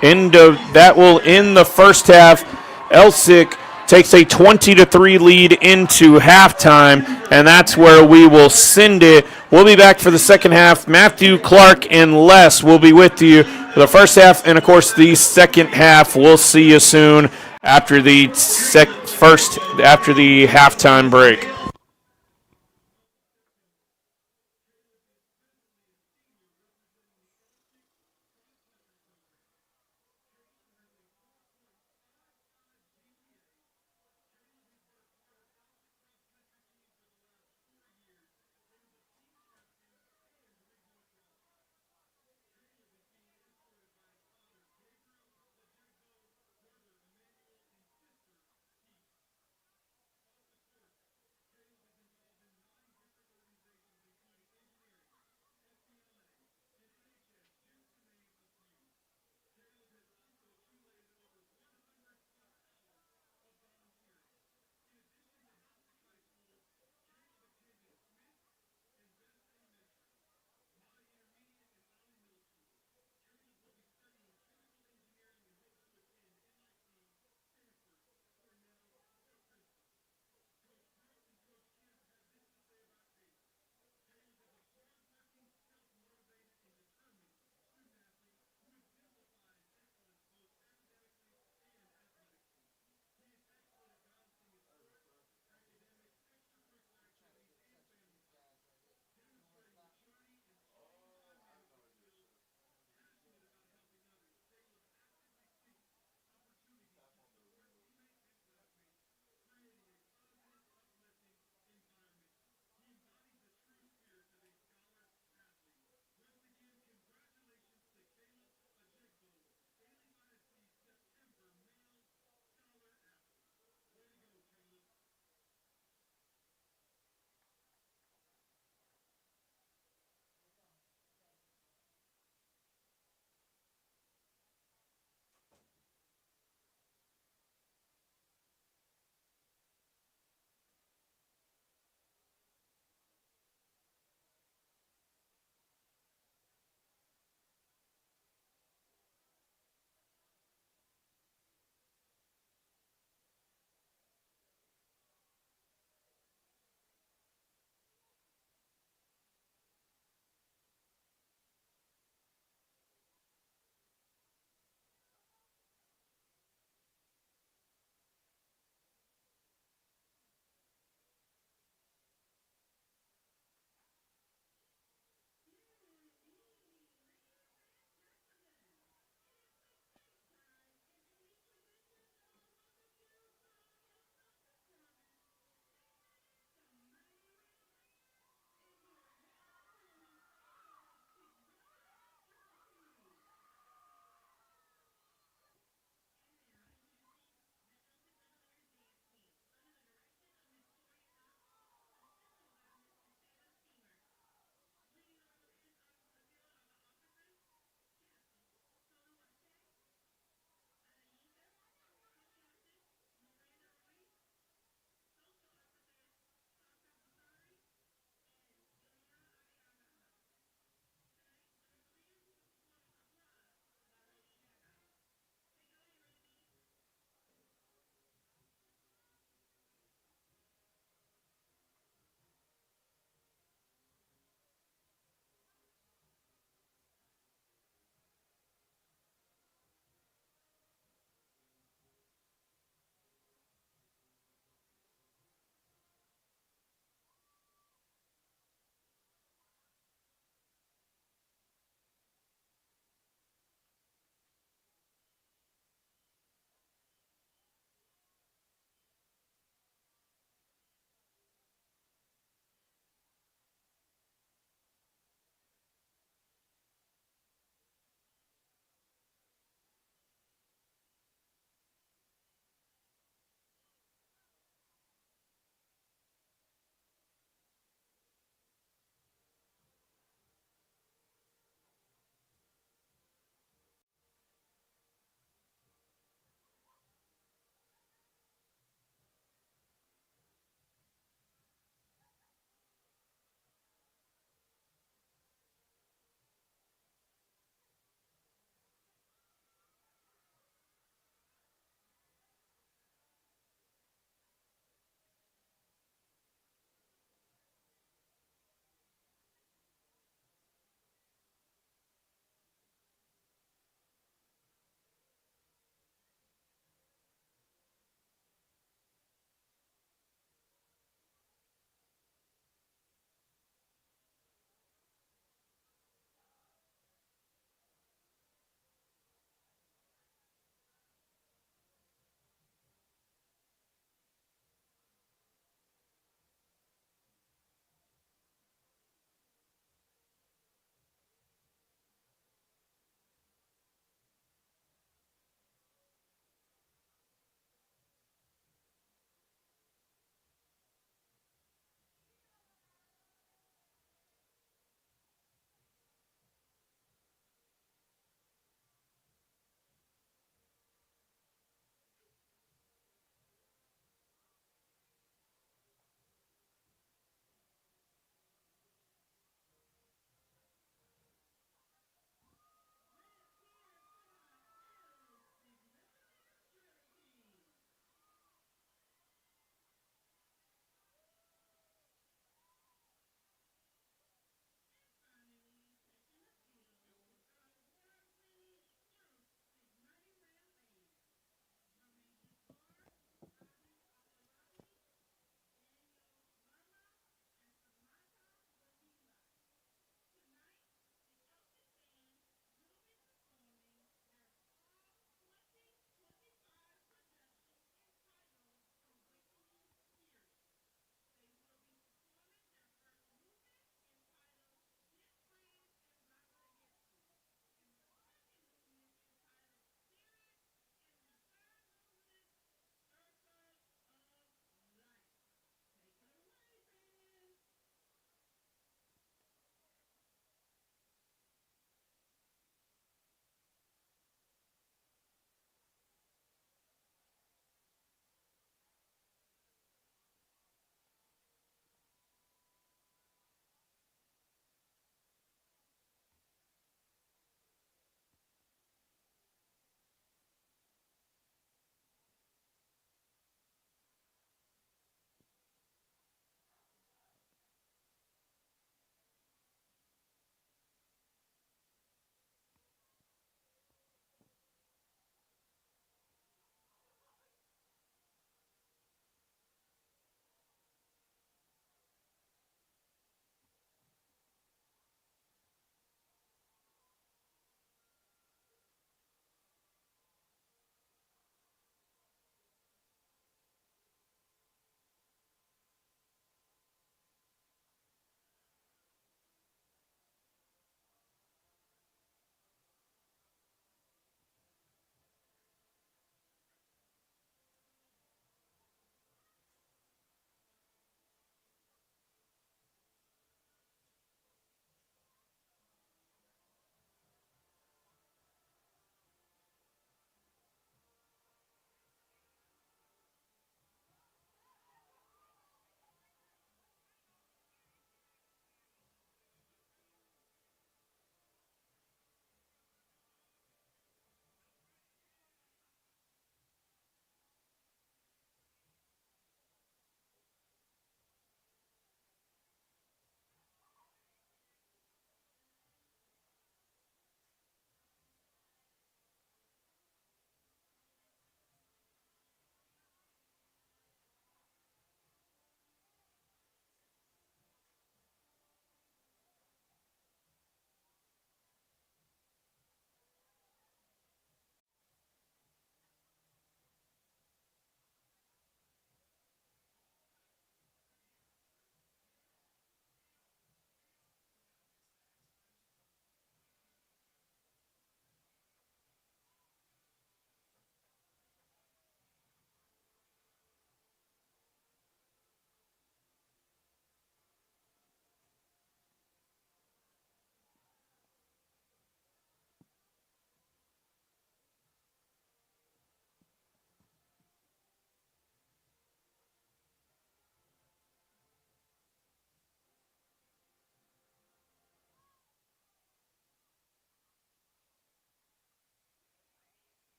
That will end the first half. Elsik takes a 20-3 lead into halftime, and that's where we will send it. We'll be back for the second half. Matthew, Clark, and Les will be with you for the first half, and of course the second half. We'll see you soon after the after the halftime break.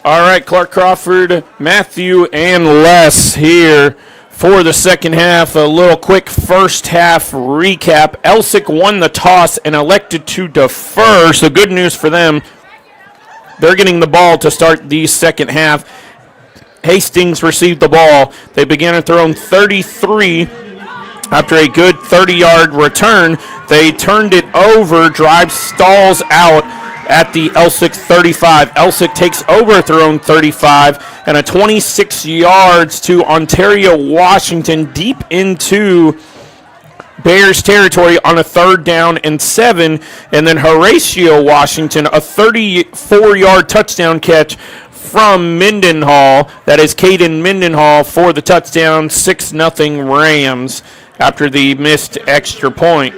All right, Clark Crawford, Matthew, and Les here for the second half. A little quick first half recap. Elsik won the toss and elected to defer, so good news for them. They're getting the ball to start the second half. Hastings received the ball. They began at their own 33. After a good 30-yard return, they turned it over. Drive stalls out at the Elsik 35. Elsik takes over at their own 35 and a 26 yards to Ontario, Washington, deep into Bears territory on a 3rd down and 7. And then Horatio, Washington, a 34-yard touchdown catch from Mendenhall. That is Caden Mendenhall for the touchdown, 6-0 Rams after the missed extra point.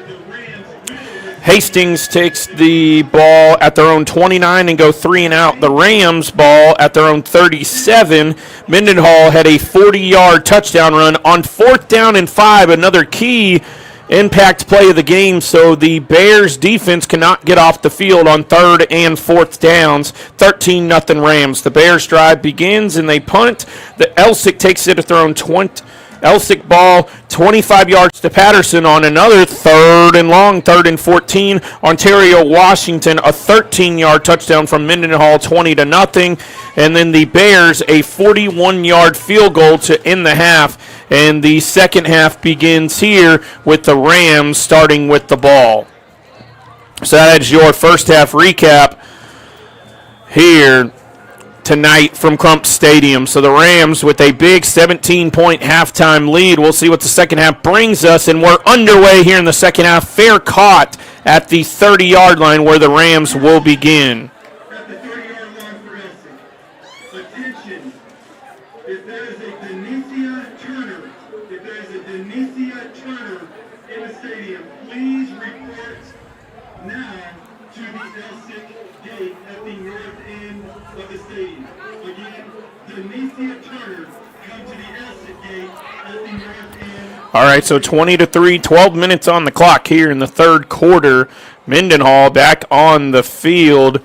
Hastings takes the ball at their own 29 and go 3 and out. The Rams ball at their own 37. Mendenhall had a 40-yard touchdown run on 4th down and 5, another key impact play of the game, so the Bears defense cannot get off the field on 3rd and 4th downs. 13-0 Rams. The Bears drive begins and they punt. The Elsik takes it at their own 20. Elsik ball, 25 yards to Patterson on another 3rd and long, 3rd and 14. Ontario, Washington, a 13-yard touchdown from Mendenhall, 20-0. And then the Bears, a 41-yard field goal to end the half. And the second half begins here with the Rams starting with the ball. So that is your first half recap here tonight from Crump Stadium. So the Rams with a big 17-point halftime lead. We'll see what the second half brings us, and we're underway here in the second half. Fair caught at the 30-yard line where the Rams will begin. At the 30-yard line for Elsik. Attention. If there is a Denicia Turner in the stadium, please report now to the Elsik gate at the north end of the stadium. Again, Denicia Turner, come to the Elsik gate at the north end. All right, so 20-3, 12 minutes on the clock here in the third quarter. Mendenhall back on the field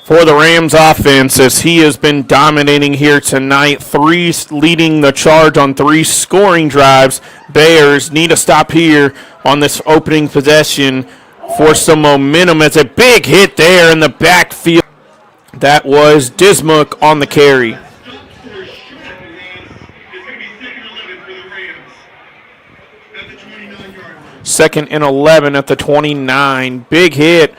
for the Rams offense as he has been dominating here tonight. 3 leading the charge on 3 scoring drives. Bears need a stop here on this opening possession for some momentum. It's a big hit there in the backfield. That was Dismuck on the carry. Second and 11 at the 29. Big hit.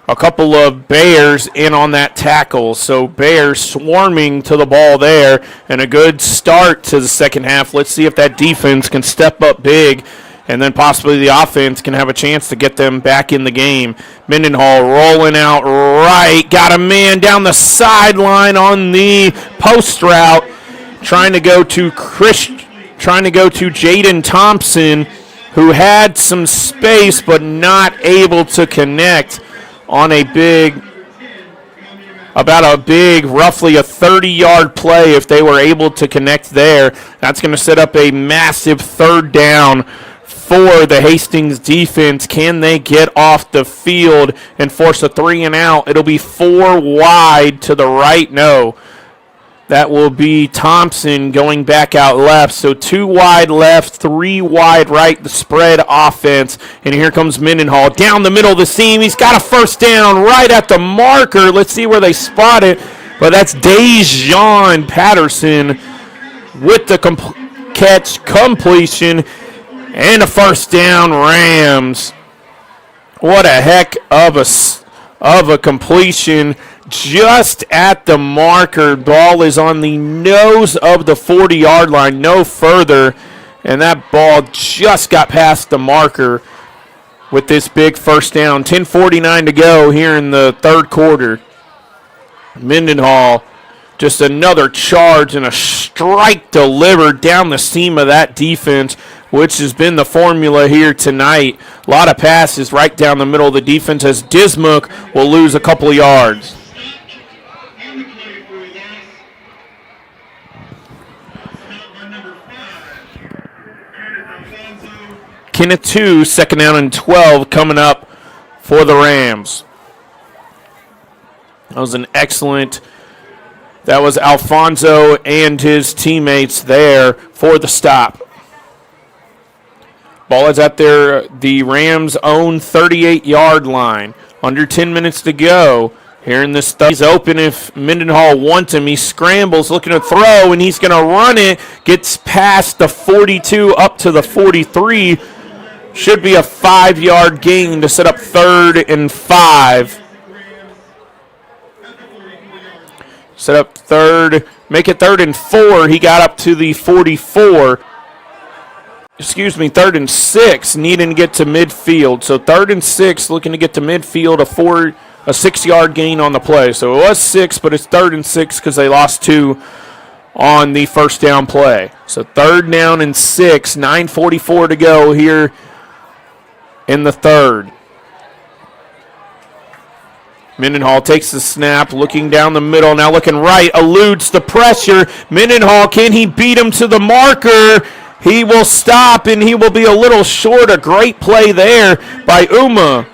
A couple of Bears in on that tackle. So Bears swarming to the ball there, and a good start to the second half. Let's see if that defense can step up big, and then possibly the offense can have a chance to get them back in the game. Mendenhall rolling out right. Got a man down the sideline on the post route. Trying to go to Jaden Thompson, who had some space but not able to connect on roughly a 30-yard play. If they were able to connect there, that's going to set up a massive 3rd down for the Hastings defense. Can they get off the field and force a 3 and out? It'll be 4 wide to the right. No. That will be Thompson going back out left. So 2 wide left, 3 wide right, the spread offense. And here comes Mendenhall down the middle of the seam. He's got a first down right at the marker. Let's see where they spot it. But that's Dejon Patterson with the catch completion and a first down, Rams. What a heck of a completion. Just at the marker. Ball is on the nose of the 40-yard line, no further. And that ball just got past the marker with this big first down. 10:49 to go here in the third quarter. Mendenhall, just another charge and a strike delivered down the seam of that defense, which has been the formula here tonight. A lot of passes right down the middle of the defense as Dismuck will lose a couple of yards. Kenneth 2, 2nd down and 12 coming up for the Rams. That was an excellent That was Alfonso and his teammates there for the stop. Ball is at the Rams' own 38-yard line. Under 10 minutes to go. Here in this he's open if Mendenhall wants him. He scrambles, looking to throw, and he's going to run it. Gets past the 42 up to the 43. Should be a 5-yard gain to set up 3rd and 5. Set up 3rd. Make it 3rd and 4. He got up to the 44. 3rd and 6, needing to get to midfield. So 3rd and 6, looking to get to midfield, a 6-yard gain on the play. So it was 6, but it's 3rd and 6 because they lost 2 on the first down play. So 3rd down and 6, 9:44 to go here in the 3rd. Mendenhall takes the snap, looking down the middle, now looking right, eludes the pressure. Mendenhall, can he beat him to the marker? He will stop, and he will be a little short. A great play there by Uma.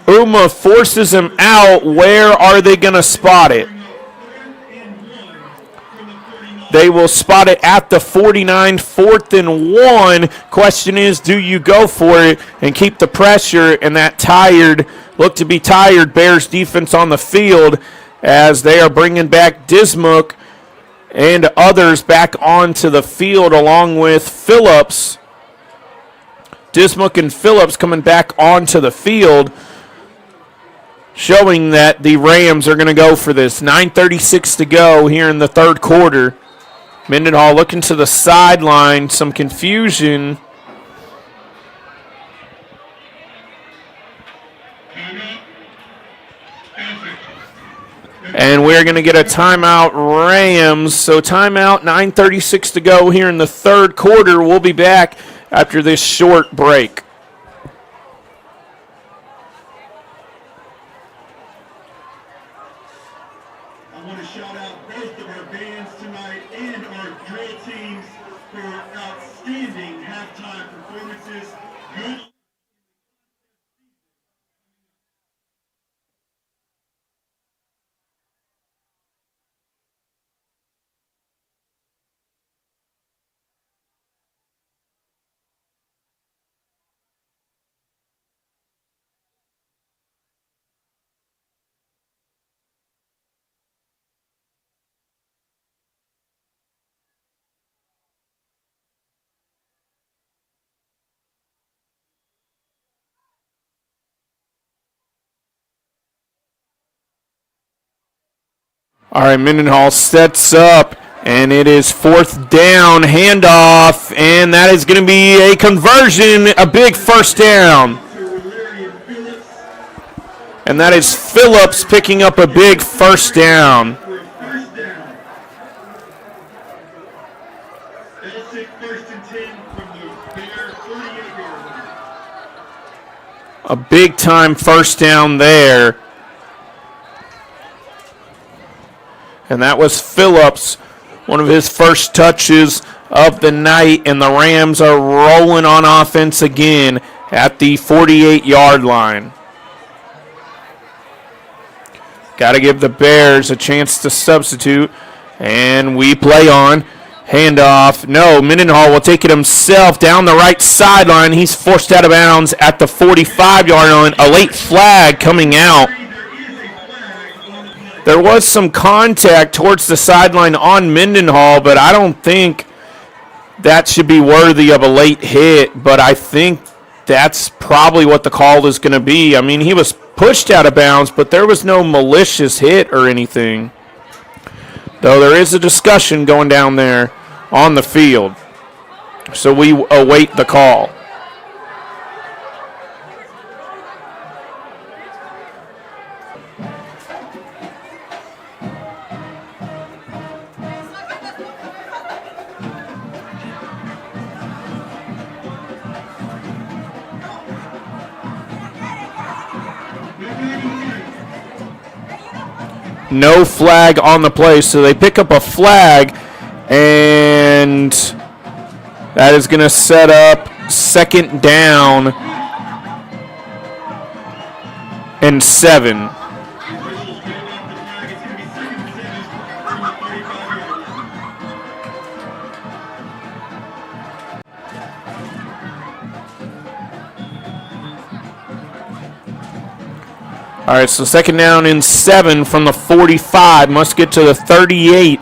Uma forces him out. Where are they going to spot it? They will spot it at the 49, 4th and 1. Question is, do you go for it and keep the pressure and that look to be tired Bears defense on the field as they are bringing back Dismuke and others back onto the field along with Phillips. Dismuke and Phillips coming back onto the field, showing that the Rams are going to go for this. 9:36 to go here in the 3rd quarter. Mendenhall looking to the sideline, some confusion. And we're going to get a timeout, Rams. So timeout, 9:36 to go here in the 3rd quarter. We'll be back after this short break. I want to shout out both of our bands tonight and our drill teams for outstanding halftime performances. Good. All right, Mendenhall sets up, and it is 4th down, handoff, and that is going to be a conversion, a big 1st down. And that is Phillips picking up a big 1st down. Elsik 1st and 10 from the Bear 48-yard line. A big time 1st down there. And that was Phillips, one of his first touches of the night, and the Rams are rolling on offense again at the 48-yard line. Got to give the Bears a chance to substitute, and we play on. Handoff. No, Mendenhall will take it himself down the right sideline. He's forced out of bounds at the 45-yard line. A late flag coming out. There was some contact towards the sideline on Mendenhall, but I don't think that should be worthy of a late hit. But I think that's probably what the call is going to be. I mean, he was pushed out of bounds, but there was no malicious hit or anything. Though there is a discussion going down there on the field. So we await the call. No flag on the play, so they pick up a flag, and that is going to set up 2nd down and 7. All right, so second down and 7 from the 45. Must get to the 38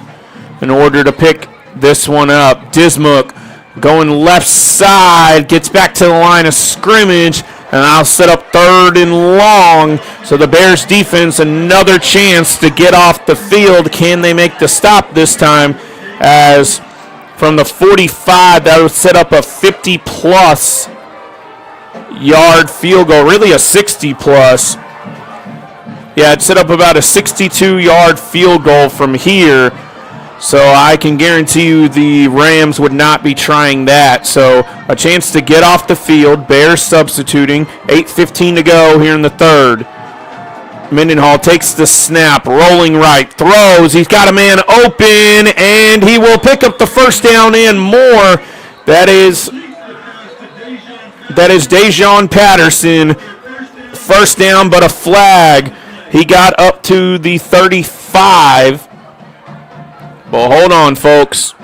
in order to pick this one up. Dismuke going left side, gets back to the line of scrimmage, and I'll set up third and long. So the Bears defense, another chance to get off the field. Can they make the stop this time? As from the 45, that would set up a 50-plus yard field goal, really a 60-plus. Yeah, it set up about a 62-yard field goal from here. So I can guarantee you the Rams would not be trying that. So a chance to get off the field. Bears substituting. 8:15 to go here in the third. Mendenhall takes the snap, rolling right, throws. He's got a man open, and he will pick up the first down and more. That is Dejon Patterson. First down, but a flag. He got up to the 35. Well, hold on, folks.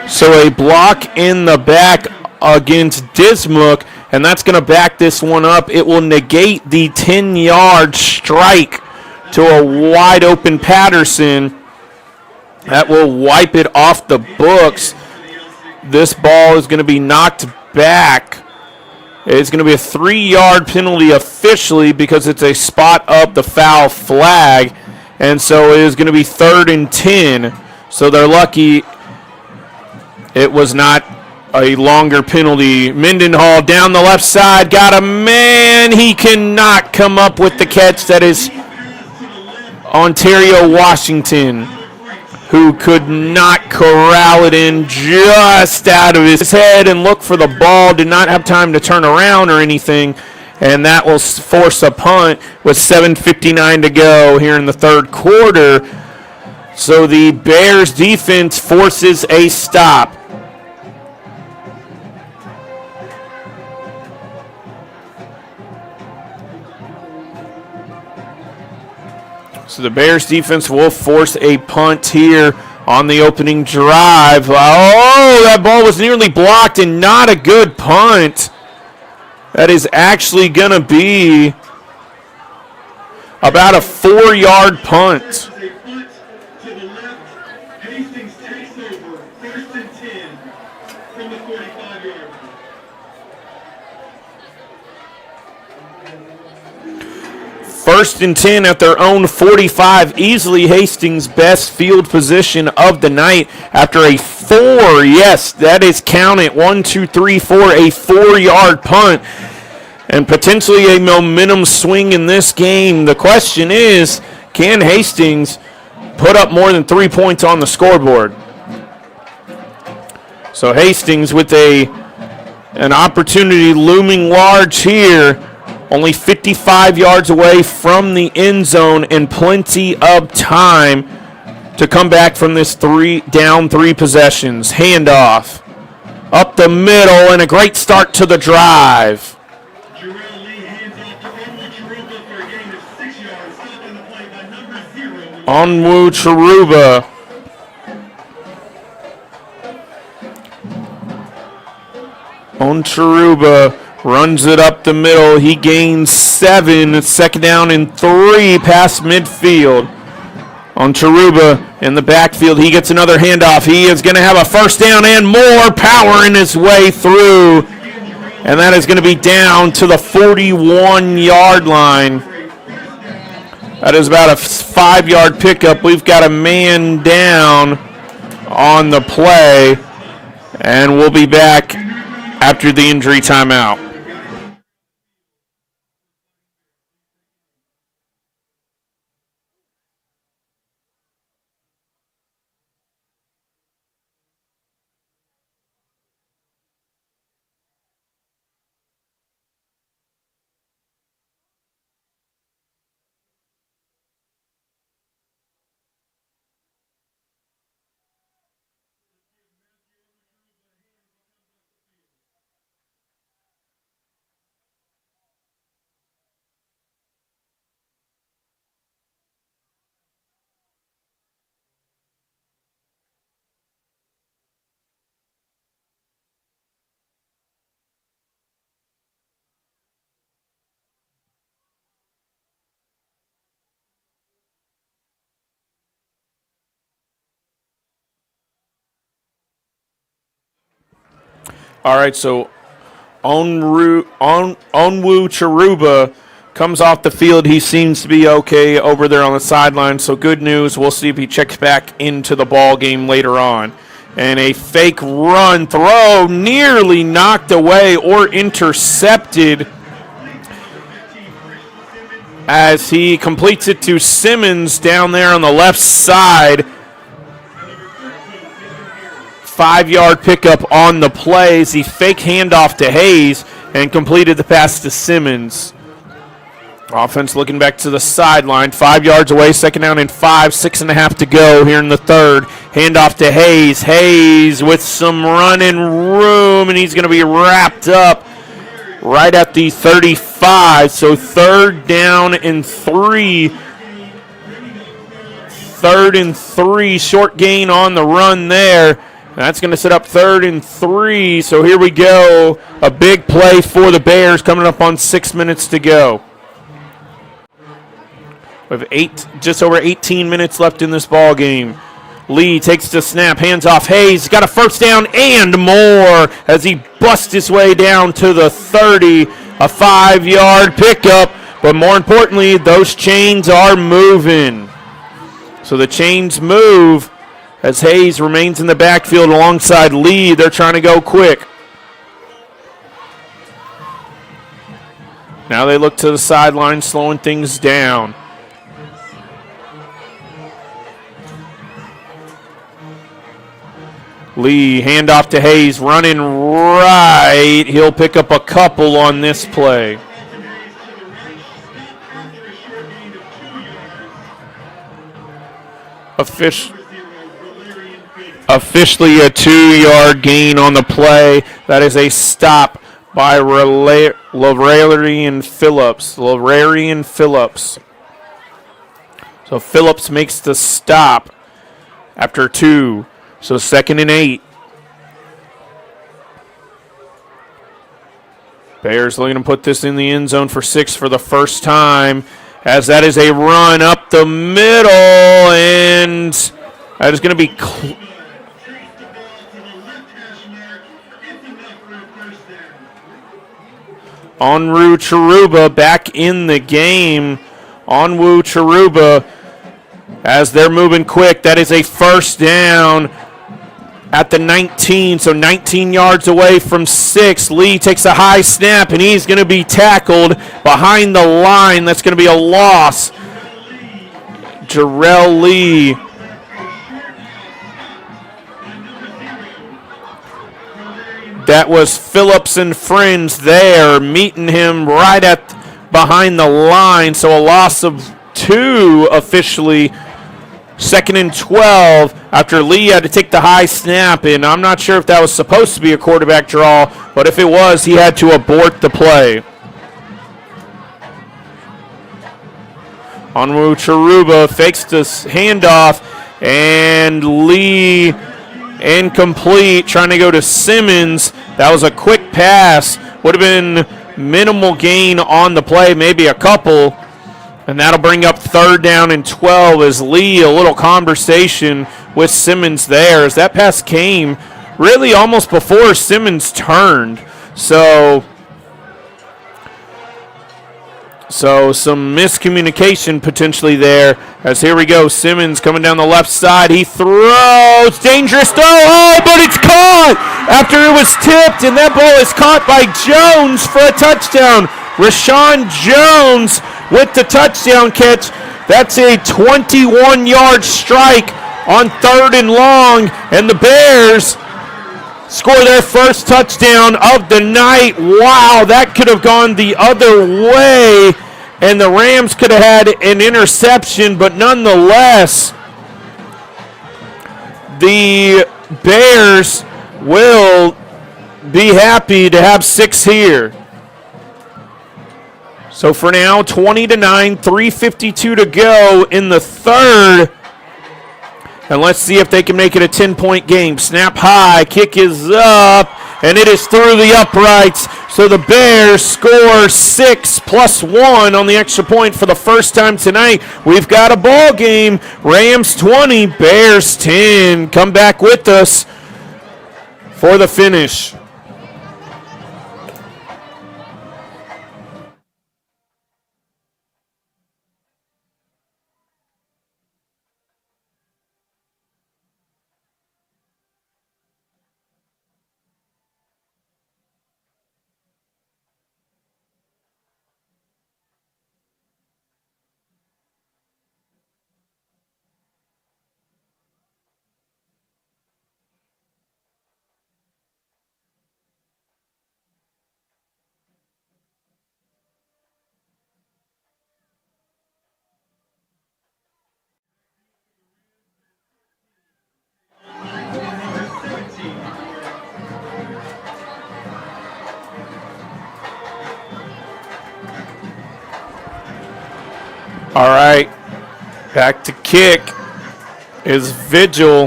So a block in the back against Dismuke, and that's going to back this one up. It will negate the 10-yard strike to a wide-open Patterson. That will wipe it off the books. This ball is going to be knocked back. It's going to be a 3-yard penalty officially because it's a spot up the foul flag, and so it is going to be 3rd and 10. So they're lucky it was not a longer penalty. Mendenhall down the left side, got a man. He cannot come up with the catch. That is Ontario Washington, who could not corral it in just out of his head and look for the ball. Did not have time to turn around or anything. And that will force a punt with 7:59 to go here in the third quarter. So the Bears defense forces a stop. So the Bears defense will force a punt here on the opening drive. Oh, that ball was nearly blocked and not a good punt. That is actually going to be about a 4-yard punt. Hastings takes over, 1st and 10 from the 45-yard line. First and 10 at their own 45. Easily Hastings' best field position of the night after a 4. Yes, that is counted. 1, 2, 3, 4. A 4-yard punt. And potentially a momentum swing in this game. The question is, can Hastings put up more than 3 points on the scoreboard? So Hastings with an opportunity looming large here. Only 55 yards away from the end zone and plenty of time to come back from this down 3 possessions. Handoff up the middle and a great start to the drive. Onwu Charuba. Charuba runs it up the middle. He gains 7. It's 2nd down and 3 past midfield. Charuba in the backfield. He gets another handoff. He is going to have a first down and more, powering his way through. And that is going to be down to the 41-yard line. That is about a 5-yard pickup. We've got a man down on the play. And we'll be back after the injury timeout. All right, so Onwu Chiruba comes off the field. He seems to be okay over there on the sideline, so good news. We'll see if he checks back into the ball game later on. And a fake run throw nearly knocked away or intercepted as he completes it to Simmons down there on the left side. 5-yard pickup on the play as he fake handoff to Hayes and completed the pass to Simmons. Offense looking back to the sideline, 5 yards away, second down and 5, 6.5 to go here in the third. Handoff to Hayes. Hayes with some running room, and he's going to be wrapped up right at the 35. So third down and 3. Third and 3, short gain on the run there. That's going to set up 3rd and 3. So here we go. A big play for the Bears coming up on 6 minutes to go. We have just over 18 minutes left in this ball game. Lee takes the snap, hands off Hayes. Got a first down and more as he busts his way down to the 30. A 5-yard pickup, but more importantly, those chains are moving. So the chains move as Hayes remains in the backfield alongside Lee. They're trying to go quick. Now they look to the sideline, slowing things down. Lee, handoff to Hayes, running right. He'll pick up a couple on this play. Officially a 2-yard gain on the play. That is a stop by Laverian Phillips. So Phillips makes the stop after 2. So 2nd and 8. Bears looking to put this in the end zone for 6 for the first time, as that is a run up the middle, and that is going to be Onwu Chiruba back in the game. Onwu Chiruba, as they're moving quick, that is a first down at the 19, so 19 yards away from 6. Lee takes a high snap, and he's going to be tackled behind the line. That's going to be a loss. Jarrell Lee. That was Phillips and friends there, meeting him right at behind the line, so a loss of 2 officially. 2nd and 12 after Lee had to take the high snap, and I'm not sure if that was supposed to be a quarterback draw, but if it was, he had to abort the play. Onwu Chiruba fakes this handoff, and Lee incomplete, trying to go to Simmons. That was a quick pass. Would have been minimal gain on the play, maybe a couple. And that'll bring up 3rd down and 12 as Lee, a little conversation with Simmons there, as that pass came really almost before Simmons turned. So some miscommunication potentially there, as here we go. Simmons coming down the left side. He throws. Dangerous throw. Oh, but it's caught after it was tipped, and that ball is caught by Jones for a touchdown. Rashawn Jones with the touchdown catch. That's a 21-yard strike on 3rd and long, and the Bears score their first touchdown of the night. Wow, that could have gone the other way, and the Rams could have had an interception, but nonetheless, the Bears will be happy to have 6 here. So for now, 20-9, 3:52 to go in the third. And let's see if they can make it a 10-point game. Snap high, kick is up, and it is through the uprights. So the Bears score 6 plus 1 on the extra point for the first time tonight. We've got a ball game. Rams 20, Bears 10. Come back with us for the finish. All right, back to kick is Vigil,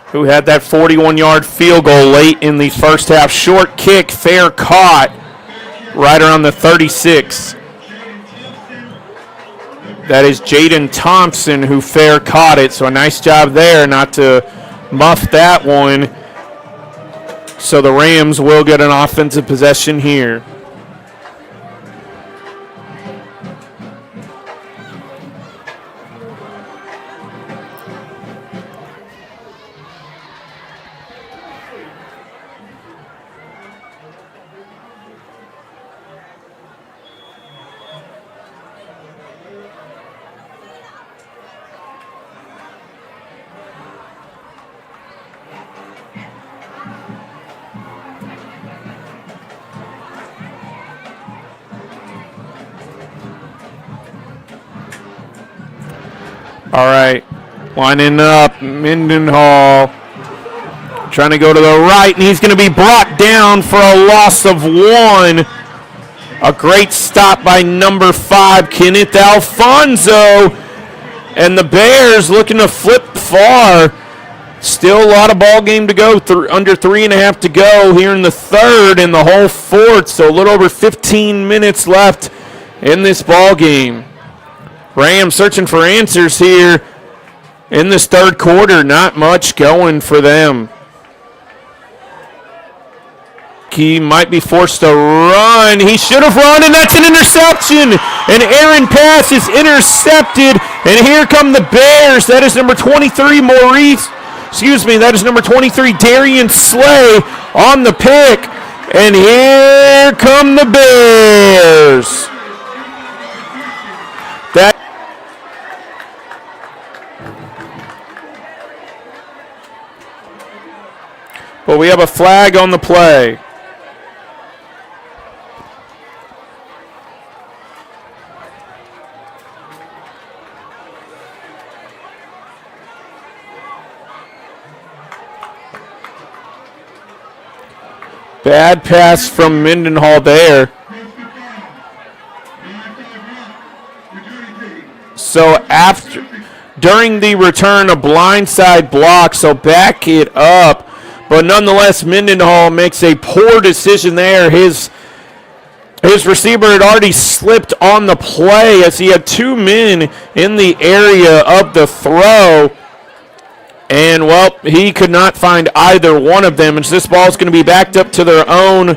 who had that 41-yard field goal late in the first half. Short kick, fair caught, right around the 36. That is Jaden Thompson who fair caught it, so a nice job there not to muff that one. So the Rams will get an offensive possession here. All right, lining up, Mendenhall trying to go to the right, and he's going to be brought down for a loss of 1. A great stop by number 5, Kenneth Alfonso, and the Bears looking to flip far. Still a lot of ball game to go, under 3.5 to go here in the third and the whole fourth, so a little over 15 minutes left in this ball game. Rams searching for answers here in this third quarter. Not much going for them. He might be forced to run. He should have run, and that's an interception. An errant pass is intercepted, and here come the Bears. That is number 23, that is number 23, Darian Slay on the pick, and here come the Bears. But we have a flag on the play. Bad pass from Mendenhall there. So during the return, a blindside block, so back it up. But nonetheless, Mendenhall makes a poor decision there. His receiver had already slipped on the play as he had 2 men in the area of the throw. And, well, he could not find either one of them. And so this ball is going to be backed up to their own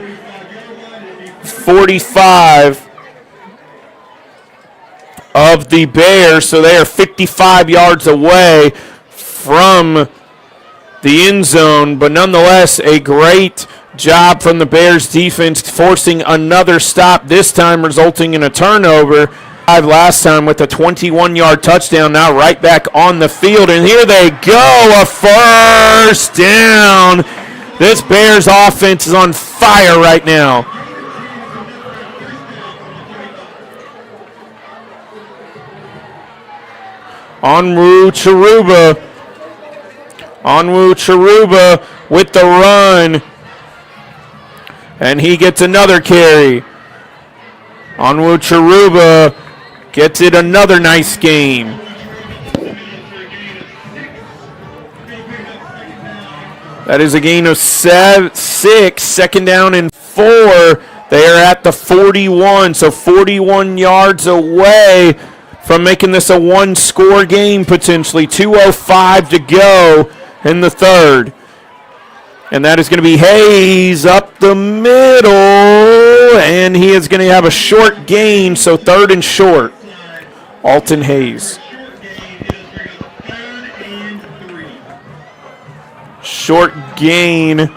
45 of the Bears. So they are 55 yards away from the end zone, but nonetheless, a great job from the Bears defense forcing another stop, this time resulting in a turnover. Last time with a 21-yard touchdown, now right back on the field, and here they go, a first down. This Bears offense is on fire right now. Onwu Charuba with the run, and he gets another carry. Onwu Charuba gets it another nice game. That is a gain of 6, second down and 4. They are at the 41, so 41 yards away from making this a one-score game potentially. 2:05 to go in the third. And that is going to be Hayes up the middle, and he is going to have a short gain, so third and short. Alton Hayes. Short gain,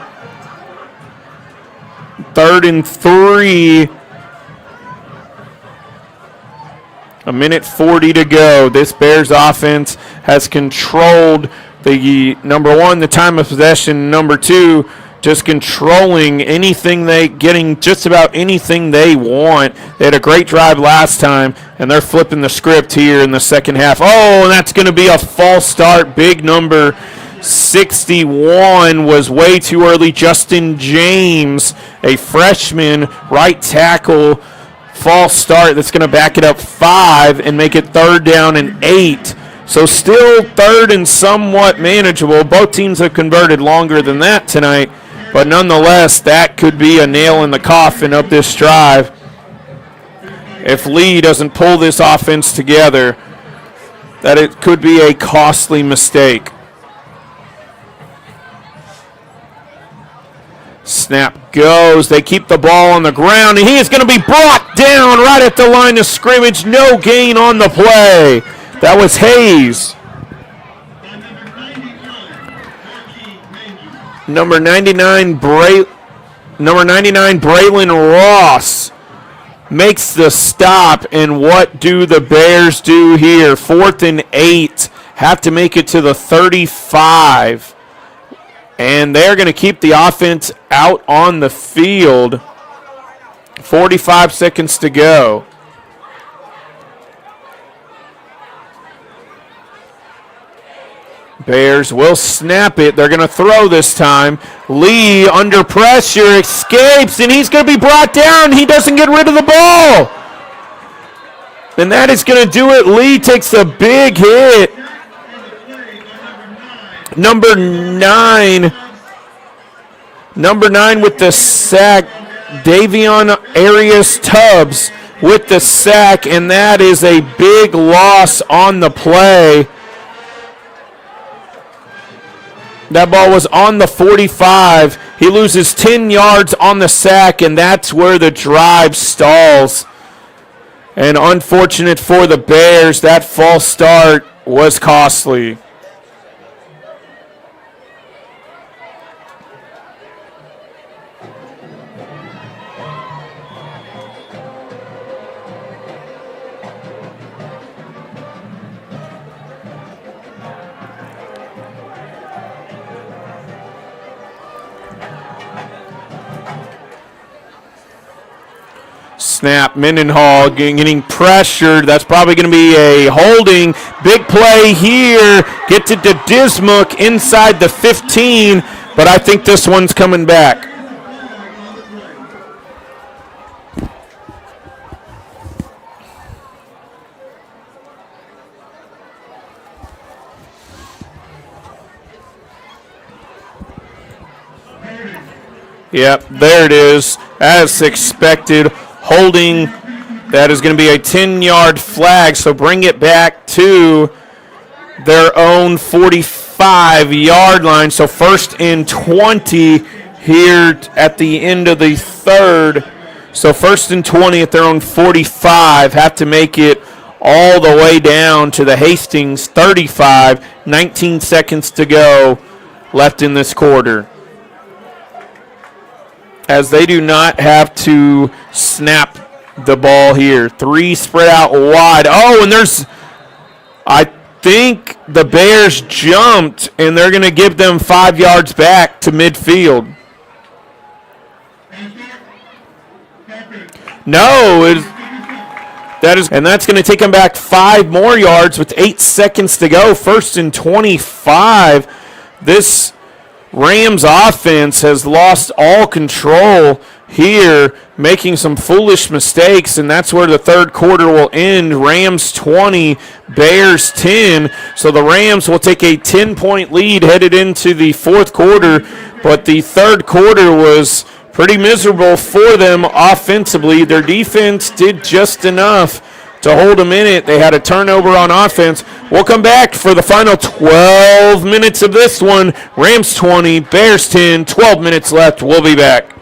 3rd and 3. A minute 40 to go. This Bears offense has controlled the number one, the time of possession, number 2, just controlling anything getting just about anything they want. They had a great drive last time, and they're flipping the script here in the second half. Oh, and that's going to be a false start. Big number 61 was way too early. Justin James, a freshman right tackle false start that's going to back it up 5 and make it 3rd down and 8. So still 3rd and somewhat manageable. Both teams have converted longer than that tonight, but nonetheless, that could be a nail in the coffin of this drive. If Lee doesn't pull this offense together, that it could be a costly mistake. Snap goes. They keep the ball on the ground, and he is going to be brought down right at the line of scrimmage. No gain on the play. That was Hayes. Number 99, Braylon Ross makes the stop, and what do the Bears do here? 4th and 8. Have to make it to the 35. And they're going to keep the offense out on the field. 45 seconds to go. Bears will snap it. They're going to throw this time. Lee, under pressure, escapes, and he's going to be brought down. He doesn't get rid of the ball. And that is going to do it. Lee takes a big hit. Number 9 with the sack, Davion Arias Tubbs with the sack, and that is a big loss on the play. That ball was on the 45. He loses 10 yards on the sack, and that's where the drive stalls. And unfortunate for the Bears, that false start was costly. Snap, Mendenhall getting pressured. That's probably going to be a holding. Big play here. Gets it to Dismuke inside the 15, but I think this one's coming back. Yep, there it is. As expected. Holding, that is going to be a 10-yard flag, so bring it back to their own 45-yard line. So 1st and 20 here at the end of the 3rd. So 1st and 20 at their own 45. Have to make it all the way down to the Hastings 35. 19 seconds to go left in this quarter, as they do not have to snap the ball here. 3 spread out wide. Oh, and I think the Bears jumped, and they're going to give them 5 yards back to midfield. No, and that's going to take them back 5 more yards with 8 seconds to go. 1st and 25. This Rams offense has lost all control here, making some foolish mistakes, and that's where the 3rd quarter will end. Rams 20, Bears 10. So the Rams will take a 10-point lead headed into the 4th quarter, but the 3rd quarter was pretty miserable for them offensively. Their defense did just enough to hold them in it. They had a turnover on offense. We'll come back for the final 12 minutes of this one. Rams 20, Bears 10, 12 minutes left. We'll be back.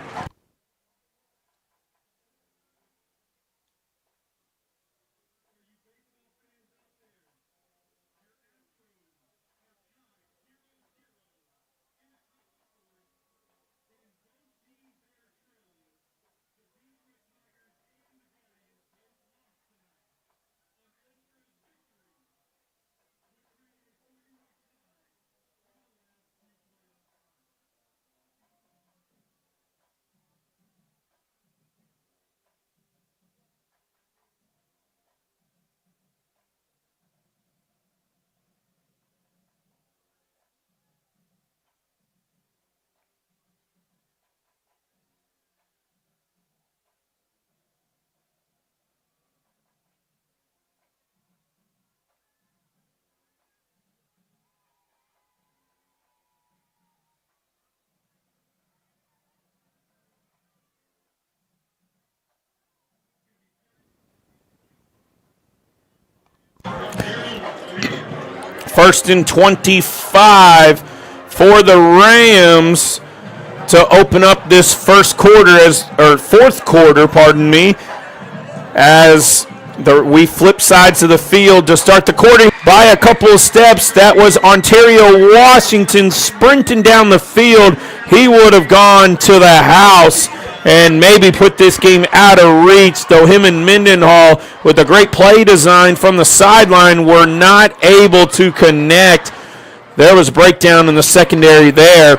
First and 25 for the Rams to open up this fourth quarter, as we flip sides of the field to start the quarter by a couple of steps. That was Ontario Washington sprinting down the field. He would have gone to the house and maybe put this game out of reach, though him and Mendenhall, with a great play design from the sideline, were not able to connect. There was a breakdown in the secondary there.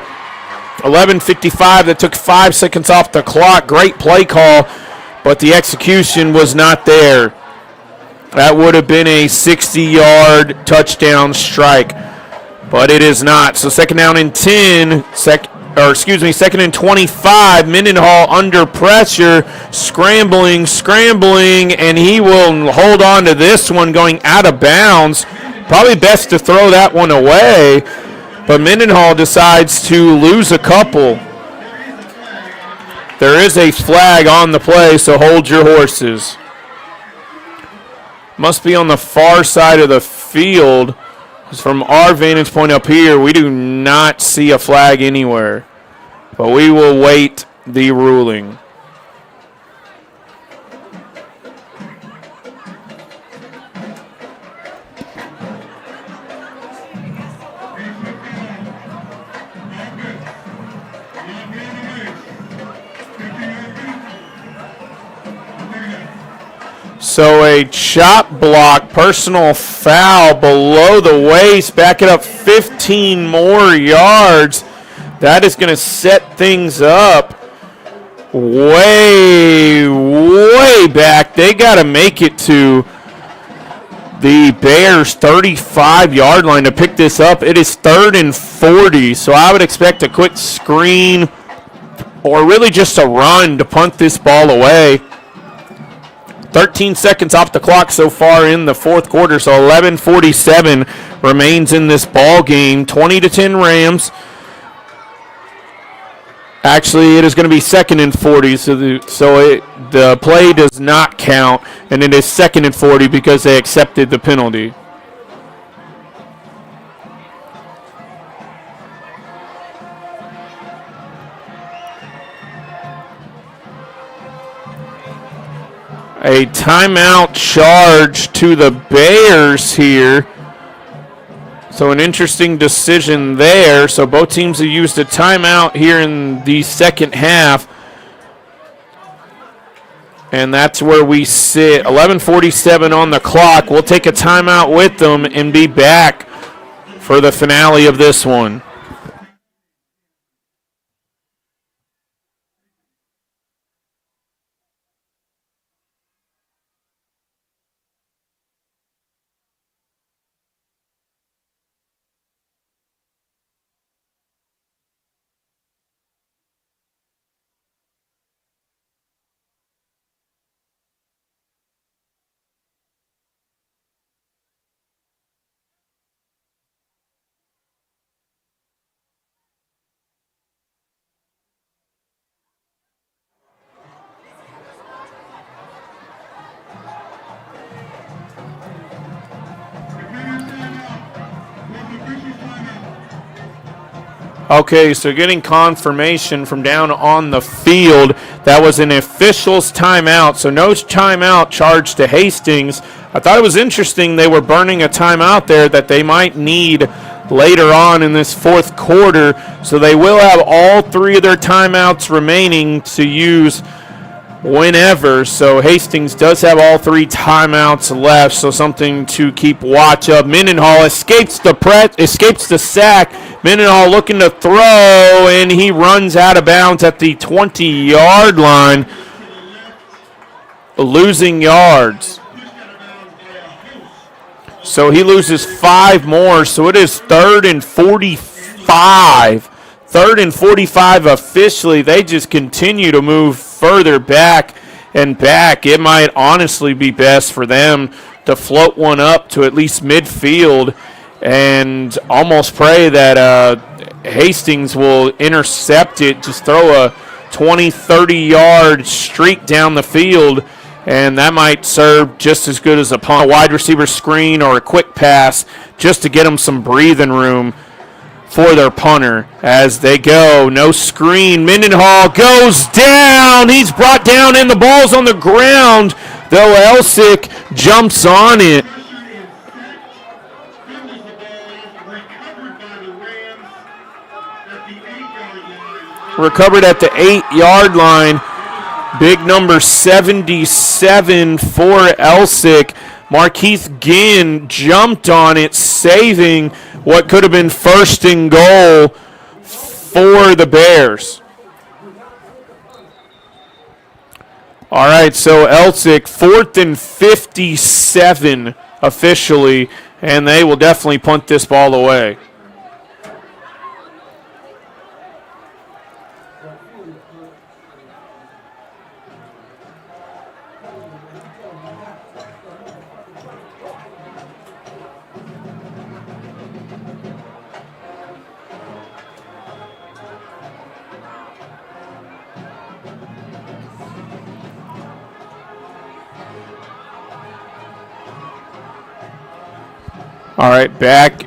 11:55, that took 5 seconds off the clock. Great play call, but the execution was not there. That would have been a 60-yard touchdown strike, but it is not. So second down and 10, second and 25. Mendenhall under pressure, scrambling, and he will hold on to this one going out of bounds. Probably best to throw that one away, but Mendenhall decides to lose a couple. There is a flag on the play, so hold your horses. Must be on the far side of the field. From our vantage point up here, we do not see a flag anywhere, but we will wait the ruling. So a chop block, personal foul below the waist, back it up 15 more yards. That is going to set things up way back. They got to make it to the Bears' 35-yard line to pick this up. It is 3rd and 40, so I would expect a quick screen or really just a run to punt this ball away. 13 seconds off the clock so far in the fourth quarter, so 11:47 remains in this ball game. 20-10 Rams. Actually, it is going to be 2nd and 40, so the play does not count, and it is 2nd and 40 because they accepted the penalty. A timeout charge to the Bears here. So an interesting decision there. So both teams have used a timeout here in the second half. And that's where we sit. 11:47 on the clock. We'll take a timeout with them and be back for the finale of this one. Okay, so getting confirmation from down on the field, that was an official's timeout, so no timeout charged to Hastings. I thought it was interesting they were burning a timeout there that they might need later on in this fourth quarter, so they will have all 3 of their timeouts remaining to use whenever. So Hastings does have all 3 timeouts left, so something to keep watch of. Mendenhall escapes the sack. Mendenhall looking to throw, and he runs out of bounds at the 20-yard line, losing yards. So he loses 5 more, so it is 3rd and 45. 3rd and 45 officially. They just continue to move further back and back. It might honestly be best for them to float one up to at least midfield and almost pray that Hastings will intercept it, just throw a 20, 30-yard streak down the field and that might serve just as good as a punt, a wide receiver screen or a quick pass just to get them some breathing room for their punter as they go. No screen. Mendenhall goes down. He's brought down, and the ball's on the ground, though Elsik jumps on it. Recovered at the 8-yard line. Big number 77 for Elsik. Markeith Ginn jumped on it, saving what could have been first and goal for the Bears. All right, so Elsik, 4th and 57 officially, and they will definitely punt this ball away. All right, back.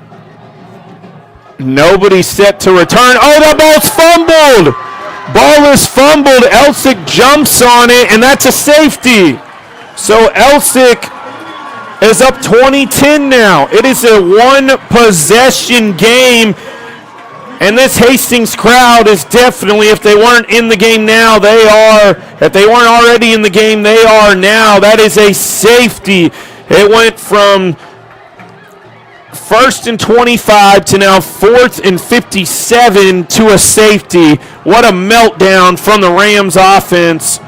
Nobody set to return. Oh, that ball's fumbled. Ball is fumbled. Elsik jumps on it, and that's a safety. So Elsik is up 20-10 now. It is a one-possession game, and this Hastings crowd is definitely, if they weren't in the game now, they are. If they weren't already in the game, they are now. That is a safety. It went from 1st and 25 to now 4th and 57 to a safety. What a meltdown from the Rams offense.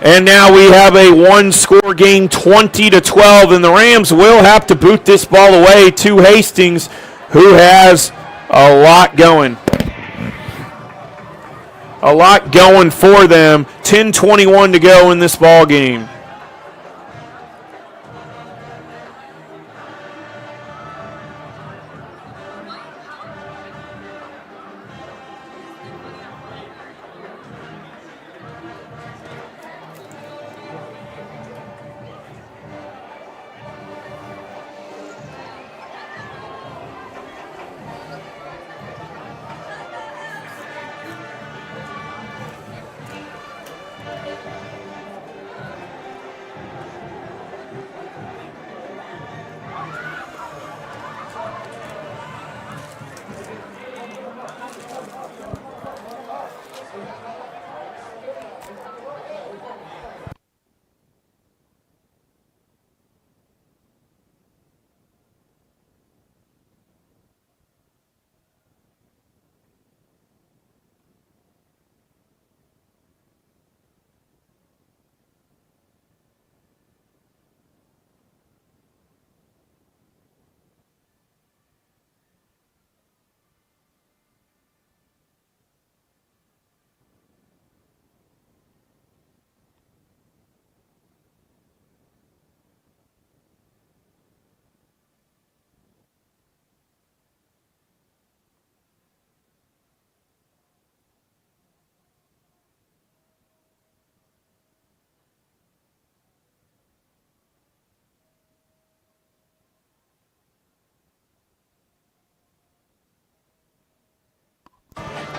And now we have a one-score game, 20-12, and the Rams will have to boot this ball away to Hastings, who has a lot going. A lot going for them. 10:21 to go in this ball game.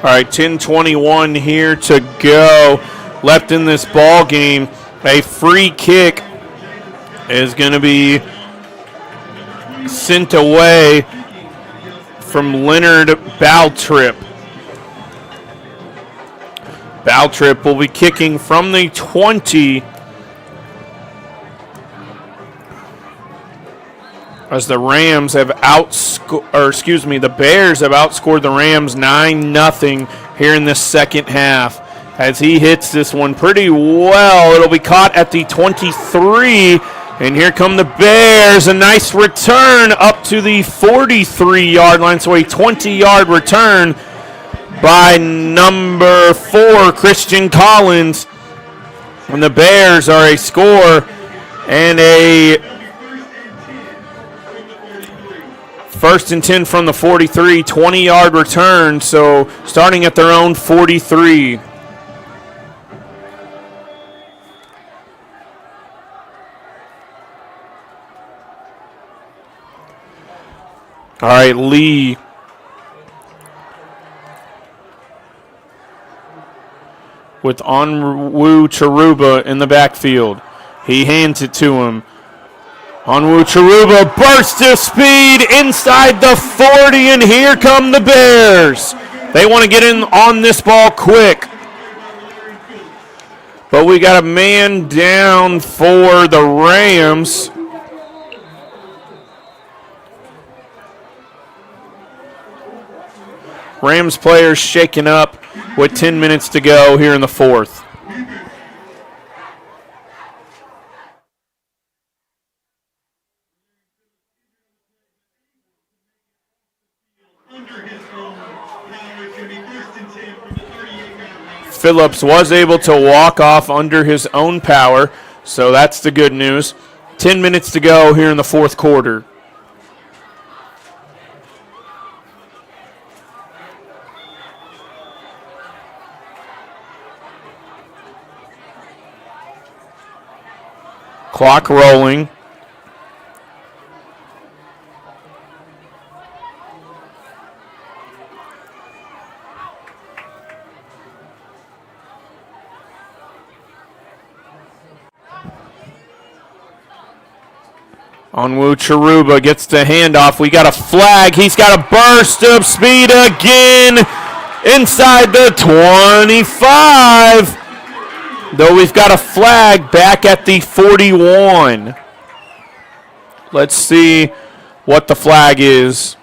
All right, 10:21 here to go left in this ball game. A free kick is going to be sent away from Leonard Baltrip. Baltrip will be kicking from the 20 as the Rams have the Bears have outscored the Rams 9-0 here in this second half. As he hits this one pretty well, it'll be caught at the 23, and here come the Bears. A nice return up to the 43-yard line, so a 20-yard return by number 4, Christian Collins. And the Bears are a score and a 1st and 10 from the 43, 20-yard return, so starting at their own 43. All right, Lee. With Onwu Charuba in the backfield. He hands it to him. Onwu Charuba, burst of speed inside the 40, and here come the Bears. They want to get in on this ball quick. But we got a man down for the Rams. Rams players shaken up with 10 minutes to go here in the fourth. Phillips was able to walk off under his own power, so that's the good news. 10 minutes to go here in the fourth quarter. Clock rolling. Onwu Charuba gets the handoff. We got a flag. He's got a burst of speed again inside the 25. Though we've got a flag back at the 41. Let's see what the flag is.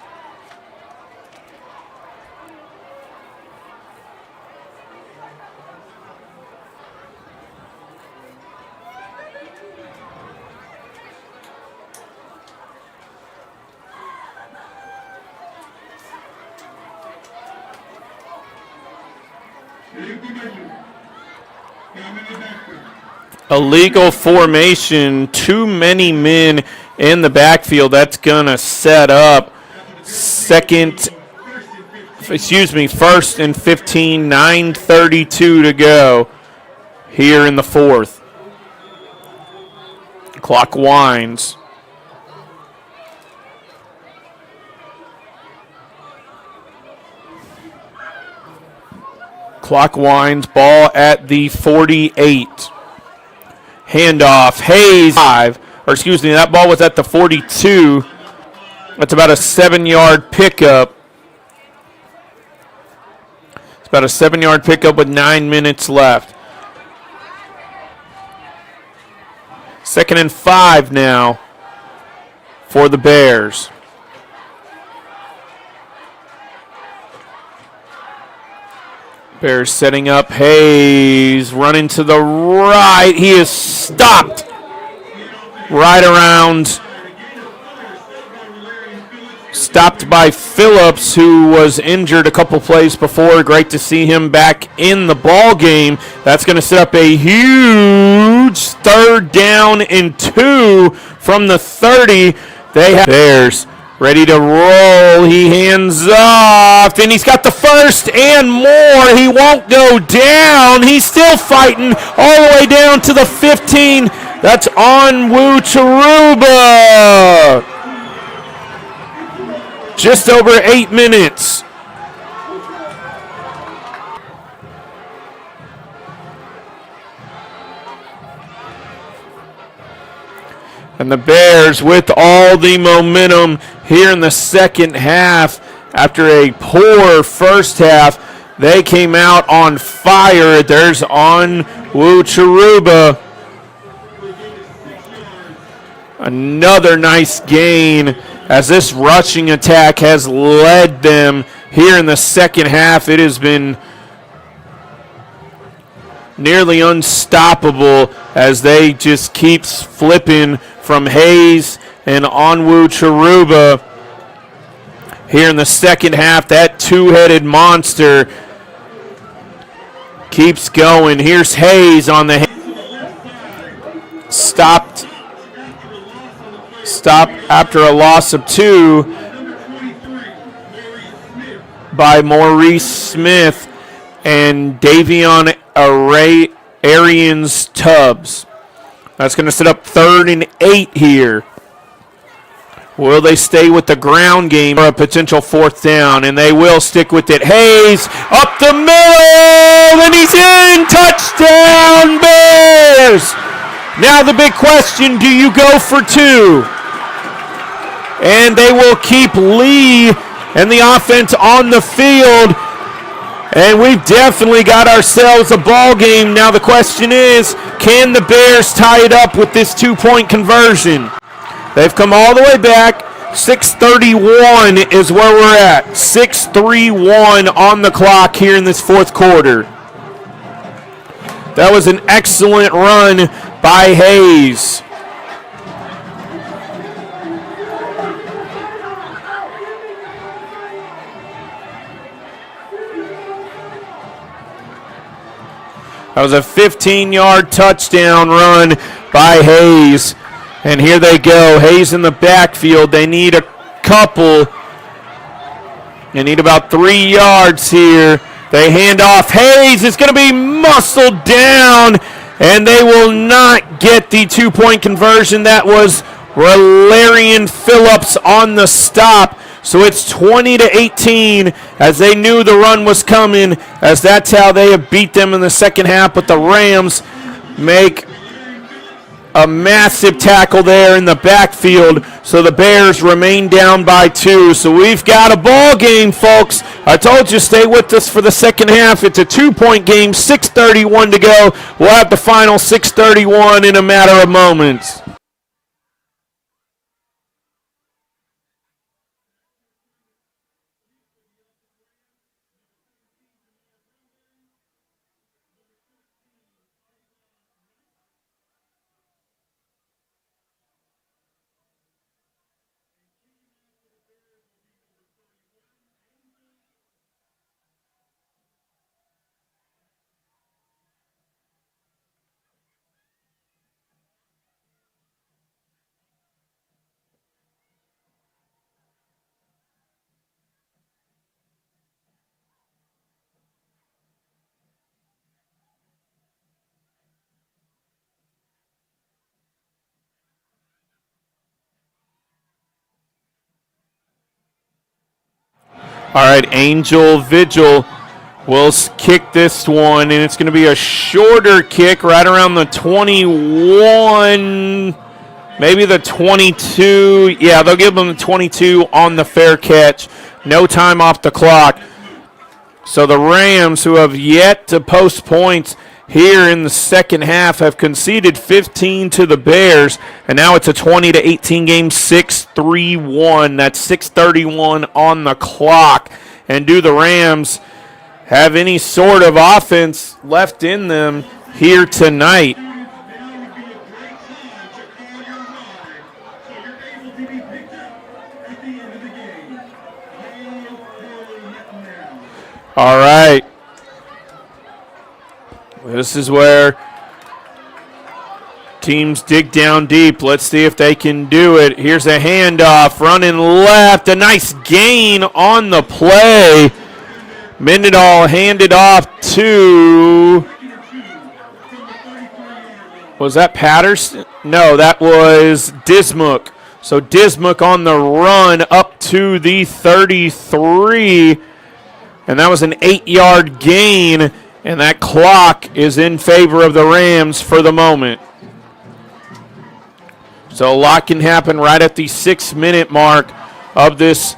Illegal formation, too many men in the backfield. That's going to set up first and 15, 9:32 to go here in the fourth. Clock winds. Clock winds, ball at the 48. Handoff, Hayes, that ball was at the 42. That's about a 7-yard pickup. It's about a 7-yard pickup with 9 minutes left. 2nd and 5 now for the Bears. Bears setting up. Hayes running to the right. He is stopped right around. Stopped by Phillips, who was injured a couple plays before. Great to see him back in the ball game. That's going to set up a huge 3rd down and 2 from the 30. They have Bears ready to roll. He hands off, and he's got the first and more. He won't go down. He's still fighting all the way down to the 15. That's Onwu Charuba. Just over 8 minutes. And the Bears with all the momentum here in the second half. After a poor first half, they came out on fire. There's Onwu Charuba. Another nice gain as this rushing attack has led them here in the second half. It has been nearly unstoppable as they just keeps flipping from Hayes and Onwu Charuba here in the second half. That two-headed monster keeps going. Here's Hayes on the stopped after a loss of 2 by Maurice Smith and Davion Arians Tubbs. That's going to set up 3rd and 8 here. Will they stay with the ground game for a potential fourth down? And they will stick with it. Hayes up the middle, and he's in. Touchdown, Bears! Now the big question, do you go for two? And they will keep Lee and the offense on the field. And we've definitely got ourselves a ball game. Now the question is, can the Bears tie it up with this two-point conversion? They've come all the way back. 6:31 is where we're at. 6:31 on the clock here in this fourth quarter. That was an excellent run by Hayes. That was a 15-yard touchdown run by Hayes. And here they go. Hayes in the backfield. They need a couple. They need about 3 yards here. They hand off. Hayes is going to be muscled down. And they will not get the two-point conversion. That was Valerian Phillips on the stop. So it's 20-18 as they knew the run was coming, as that's how they have beat them in the second half. But the Rams make a massive tackle there in the backfield, so the Bears remain down by 2. So we've got a ball game, folks. I told you, stay with us for the second half. It's a 2-point game, 6:31 to go. We'll have the final 6:31 in a matter of moments. All right, Angel Vigil will kick this one, and it's going to be a shorter kick right around the 21, maybe the 22. Yeah, they'll give them the 22 on the fair catch. No time off the clock. So the Rams, who have yet to post points here in the second half, have conceded 15 to the Bears, and now it's a 20-18 game, 6-3-1. That's 6:31 on the clock. And do the Rams have any sort of offense left in them here tonight? All right. This is where teams dig down deep. Let's see if they can do it. Here's a handoff, running left. A nice gain on the play. Mendenhall handed off to, was that Patterson? No, that was Dismuke. So Dismuke on the run up to the 33. And that was an 8-yard gain. And that clock is in favor of the Rams for the moment. So a lot can happen right at the 6-minute mark of this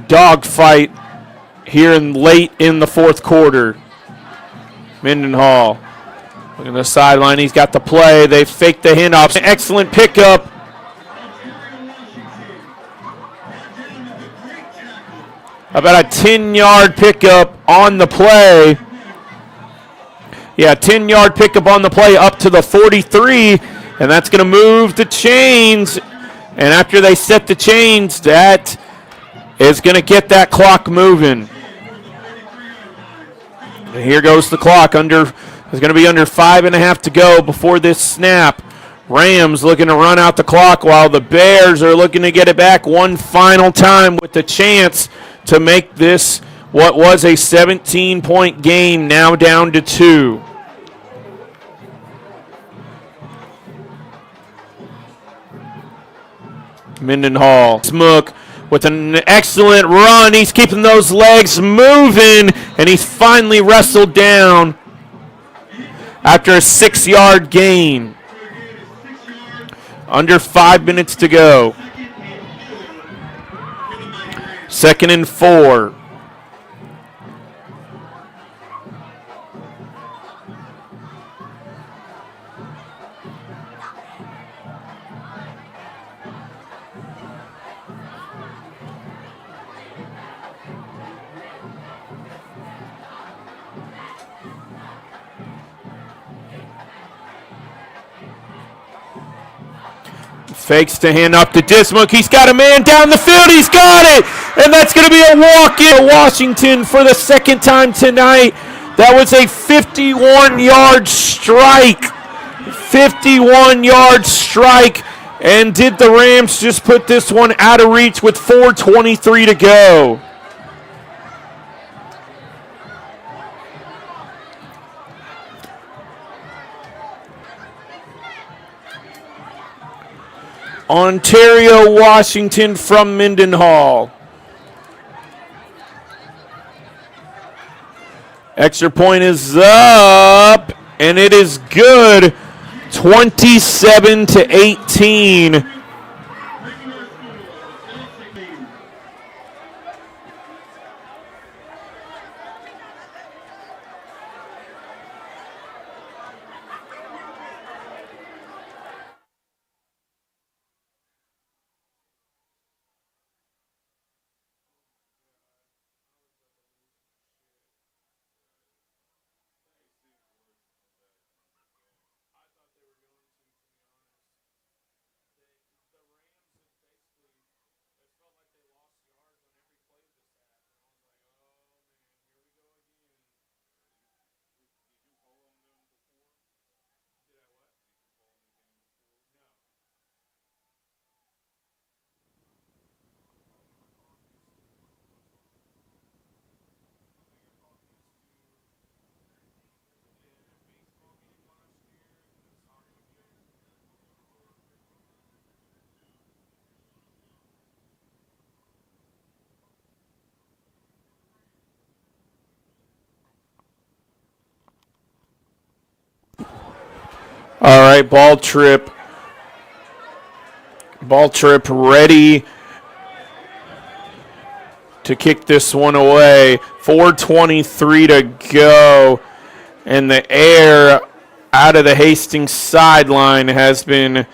dogfight here late in the fourth quarter. Mendenhall, look at the sideline. He's got the play. They faked the handoff. Excellent pickup. About a 10-yard pickup on the play. Yeah, 10-yard pickup on the play up to the 43. And that's going to move the chains. And after they set the chains, that is going to get that clock moving. And here goes the clock. There's going to be under 5.5 to go before this snap. Rams looking to run out the clock while the Bears are looking to get it back one final time with the chance to make this what was a 17-point game now down to 2. Mendenhall. Smook with an excellent run. He's keeping those legs moving, and he's finally wrestled down after a 6-yard gain. Under 5 minutes to go. 2nd and 4. Fakes to hand up to Dismuke. He's got a man down the field. He's got it. And that's going to be a walk-in. Washington for the 2nd time tonight. That was a 51-yard strike. 51-yard strike. And did the Rams just put this one out of reach with 4:23 to go? Ontario, Washington from Mendenhall. Extra point is up, and it is good. 27-18. All right, ball trip. Ball trip ready to kick this one away. 4:23 to go. And the air out of the Hastings sideline has been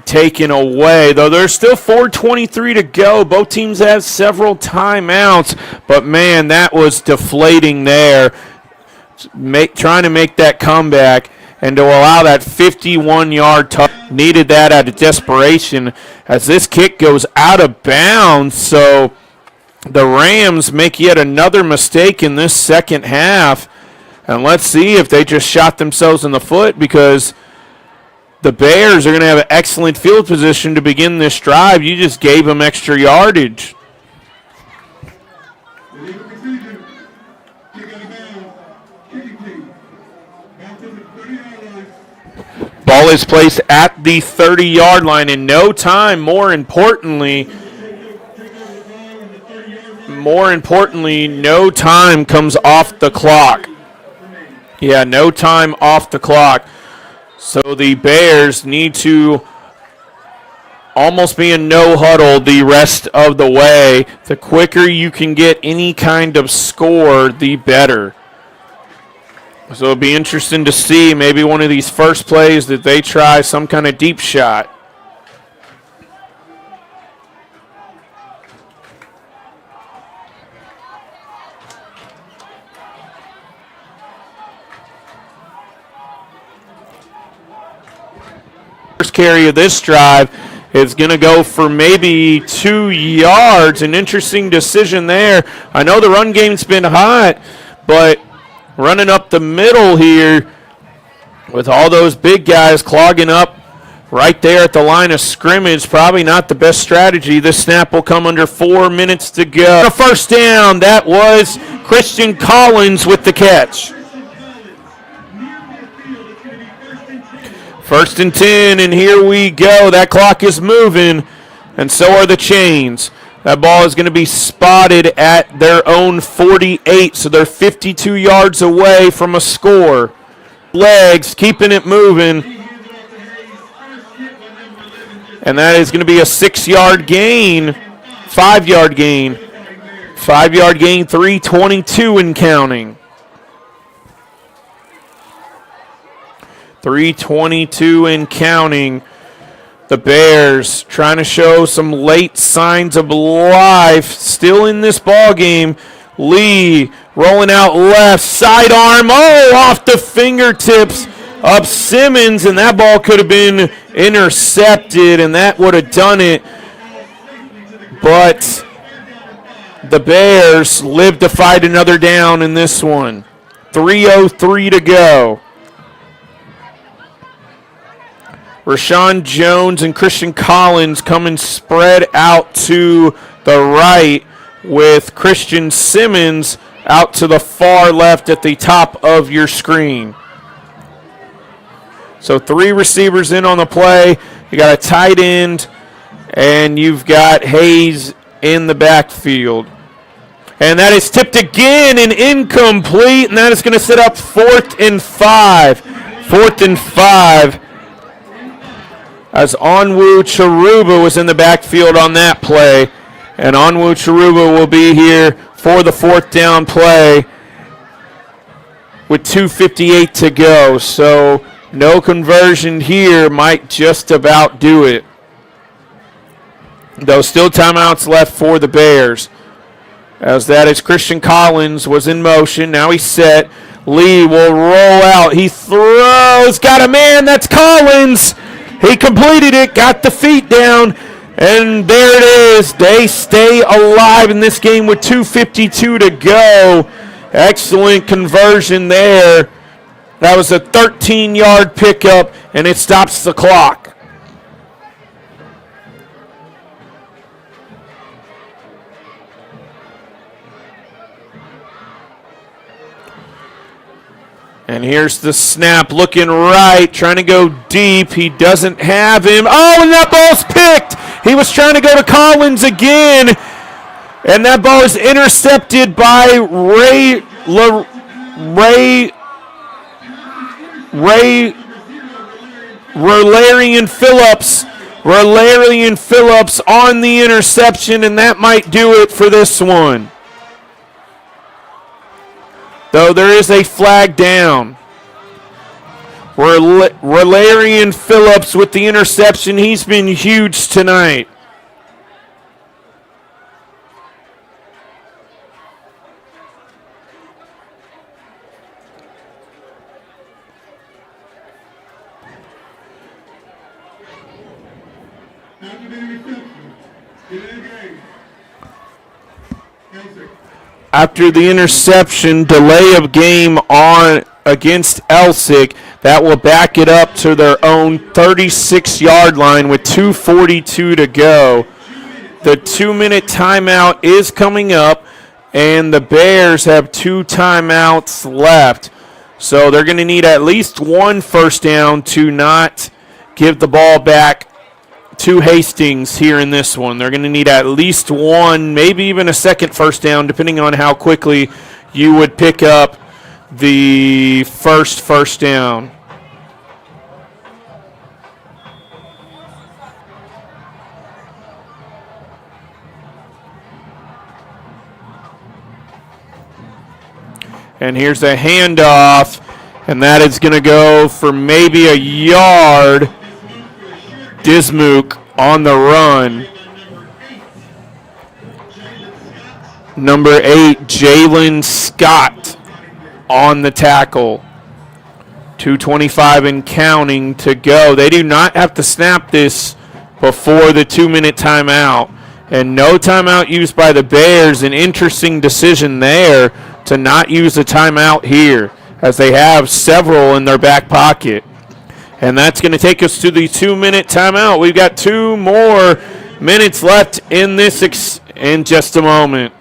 taken away. Though there's still 4:23 to go. Both teams have several timeouts. But, man, that was deflating there. Trying to make that comeback. And to allow that 51-yard touch, needed that out of desperation as this kick goes out of bounds. So the Rams make yet another mistake in this second half. And let's see if they just shot themselves in the foot, because the Bears are going to have an excellent field position to begin this drive. You just gave them extra yardage. Ball is placed at the 30-yard line in no time. More importantly, no time comes off the clock. Yeah, no time off the clock. So the Bears need to almost be in no huddle the rest of the way. The quicker you can get any kind of score, the better. So it'll be interesting to see maybe one of these first plays that they try some kind of deep shot. First carry of this drive is going to go for maybe 2 yards. An interesting decision there. I know the run game's been hot, but running up the middle here with all those big guys clogging up right there at the line of scrimmage, probably not the best strategy. This snap will come under 4 minutes to go. A first down, that was Christian Collins with the catch. First and 10, and here we go. That clock is moving, and so are the chains. That ball is going to be spotted at their own 48, so they're 52 yards away from a score. Legs, keeping it moving. And that is going to be a 6-yard gain, 5-yard gain. 5-yard gain, 3:22 and counting. 3:22 and counting. The Bears trying to show some late signs of life. Still in this ball game. Lee rolling out left, sidearm. Oh, off the fingertips of Simmons, and that ball could have been intercepted, and that would have done it. But the Bears live to fight another down in this one. 3:03 to go. Rashawn Jones and Christian Collins coming spread out to the right, with Christian Simmons out to the far left at the top of your screen. So 3 receivers in on the play. You got a tight end, and you've got Hayes in the backfield. And that is tipped again and incomplete, and that is going to set up 4th and 5. 4th and 5. As Onwu Charuba was in the backfield on that play. And Onwu Charuba will be here for the 4th down play with 2:58 to go. So no conversion here might just about do it. Though still timeouts left for the Bears. As that is Christian Collins was in motion. Now he's set. Lee will roll out. He throws. Got a man. That's Collins. He completed it. Got the feet down. And there it is. They stay alive in this game with 2:52 to go. Excellent conversion there. That was a 13-yard pickup, and it stops the clock. And here's the snap, looking right, trying to go deep. He doesn't have him. Oh, and that ball's picked. He was trying to go to Collins again. And that ball is intercepted by Rolarian Phillips. Rolarian Phillips on the interception, and that might do it for this one. Though there is a flag down. Rolarian Phillips with the interception. He's been huge tonight. After the interception, delay of game on against Elsik, that will back it up to their own 36-yard line with 2:42 to go. The 2-minute timeout is coming up, and the Bears have 2 timeouts left. So they're going to need at least 1 first down to not give the ball back to Hastings here in this one. They're going to need at least 1, maybe even a second first down, depending on how quickly you would pick up the first down. And here's a handoff, and that is going to go for maybe a yard. Dismuke on the run. Number 8, Jalen Scott on the tackle. 2:25 and counting to go. They do not have to snap this before the 2-minute timeout. And no timeout used by the Bears. An interesting decision there to not use a timeout here, as they have several in their back pocket. And that's going to take us to the 2-minute timeout. We've got 2 more minutes left in this in just a moment.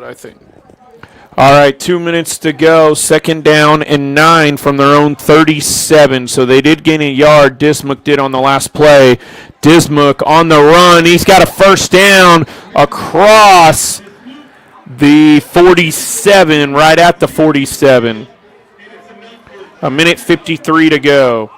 I think. All right, 2 minutes to go. 2nd down and 9 from their own 37. So they did gain a yard. Dismuke did on the last play. Dismuke on the run. He's got a 1st down across the 47, right at the 47. A minute 53 to go.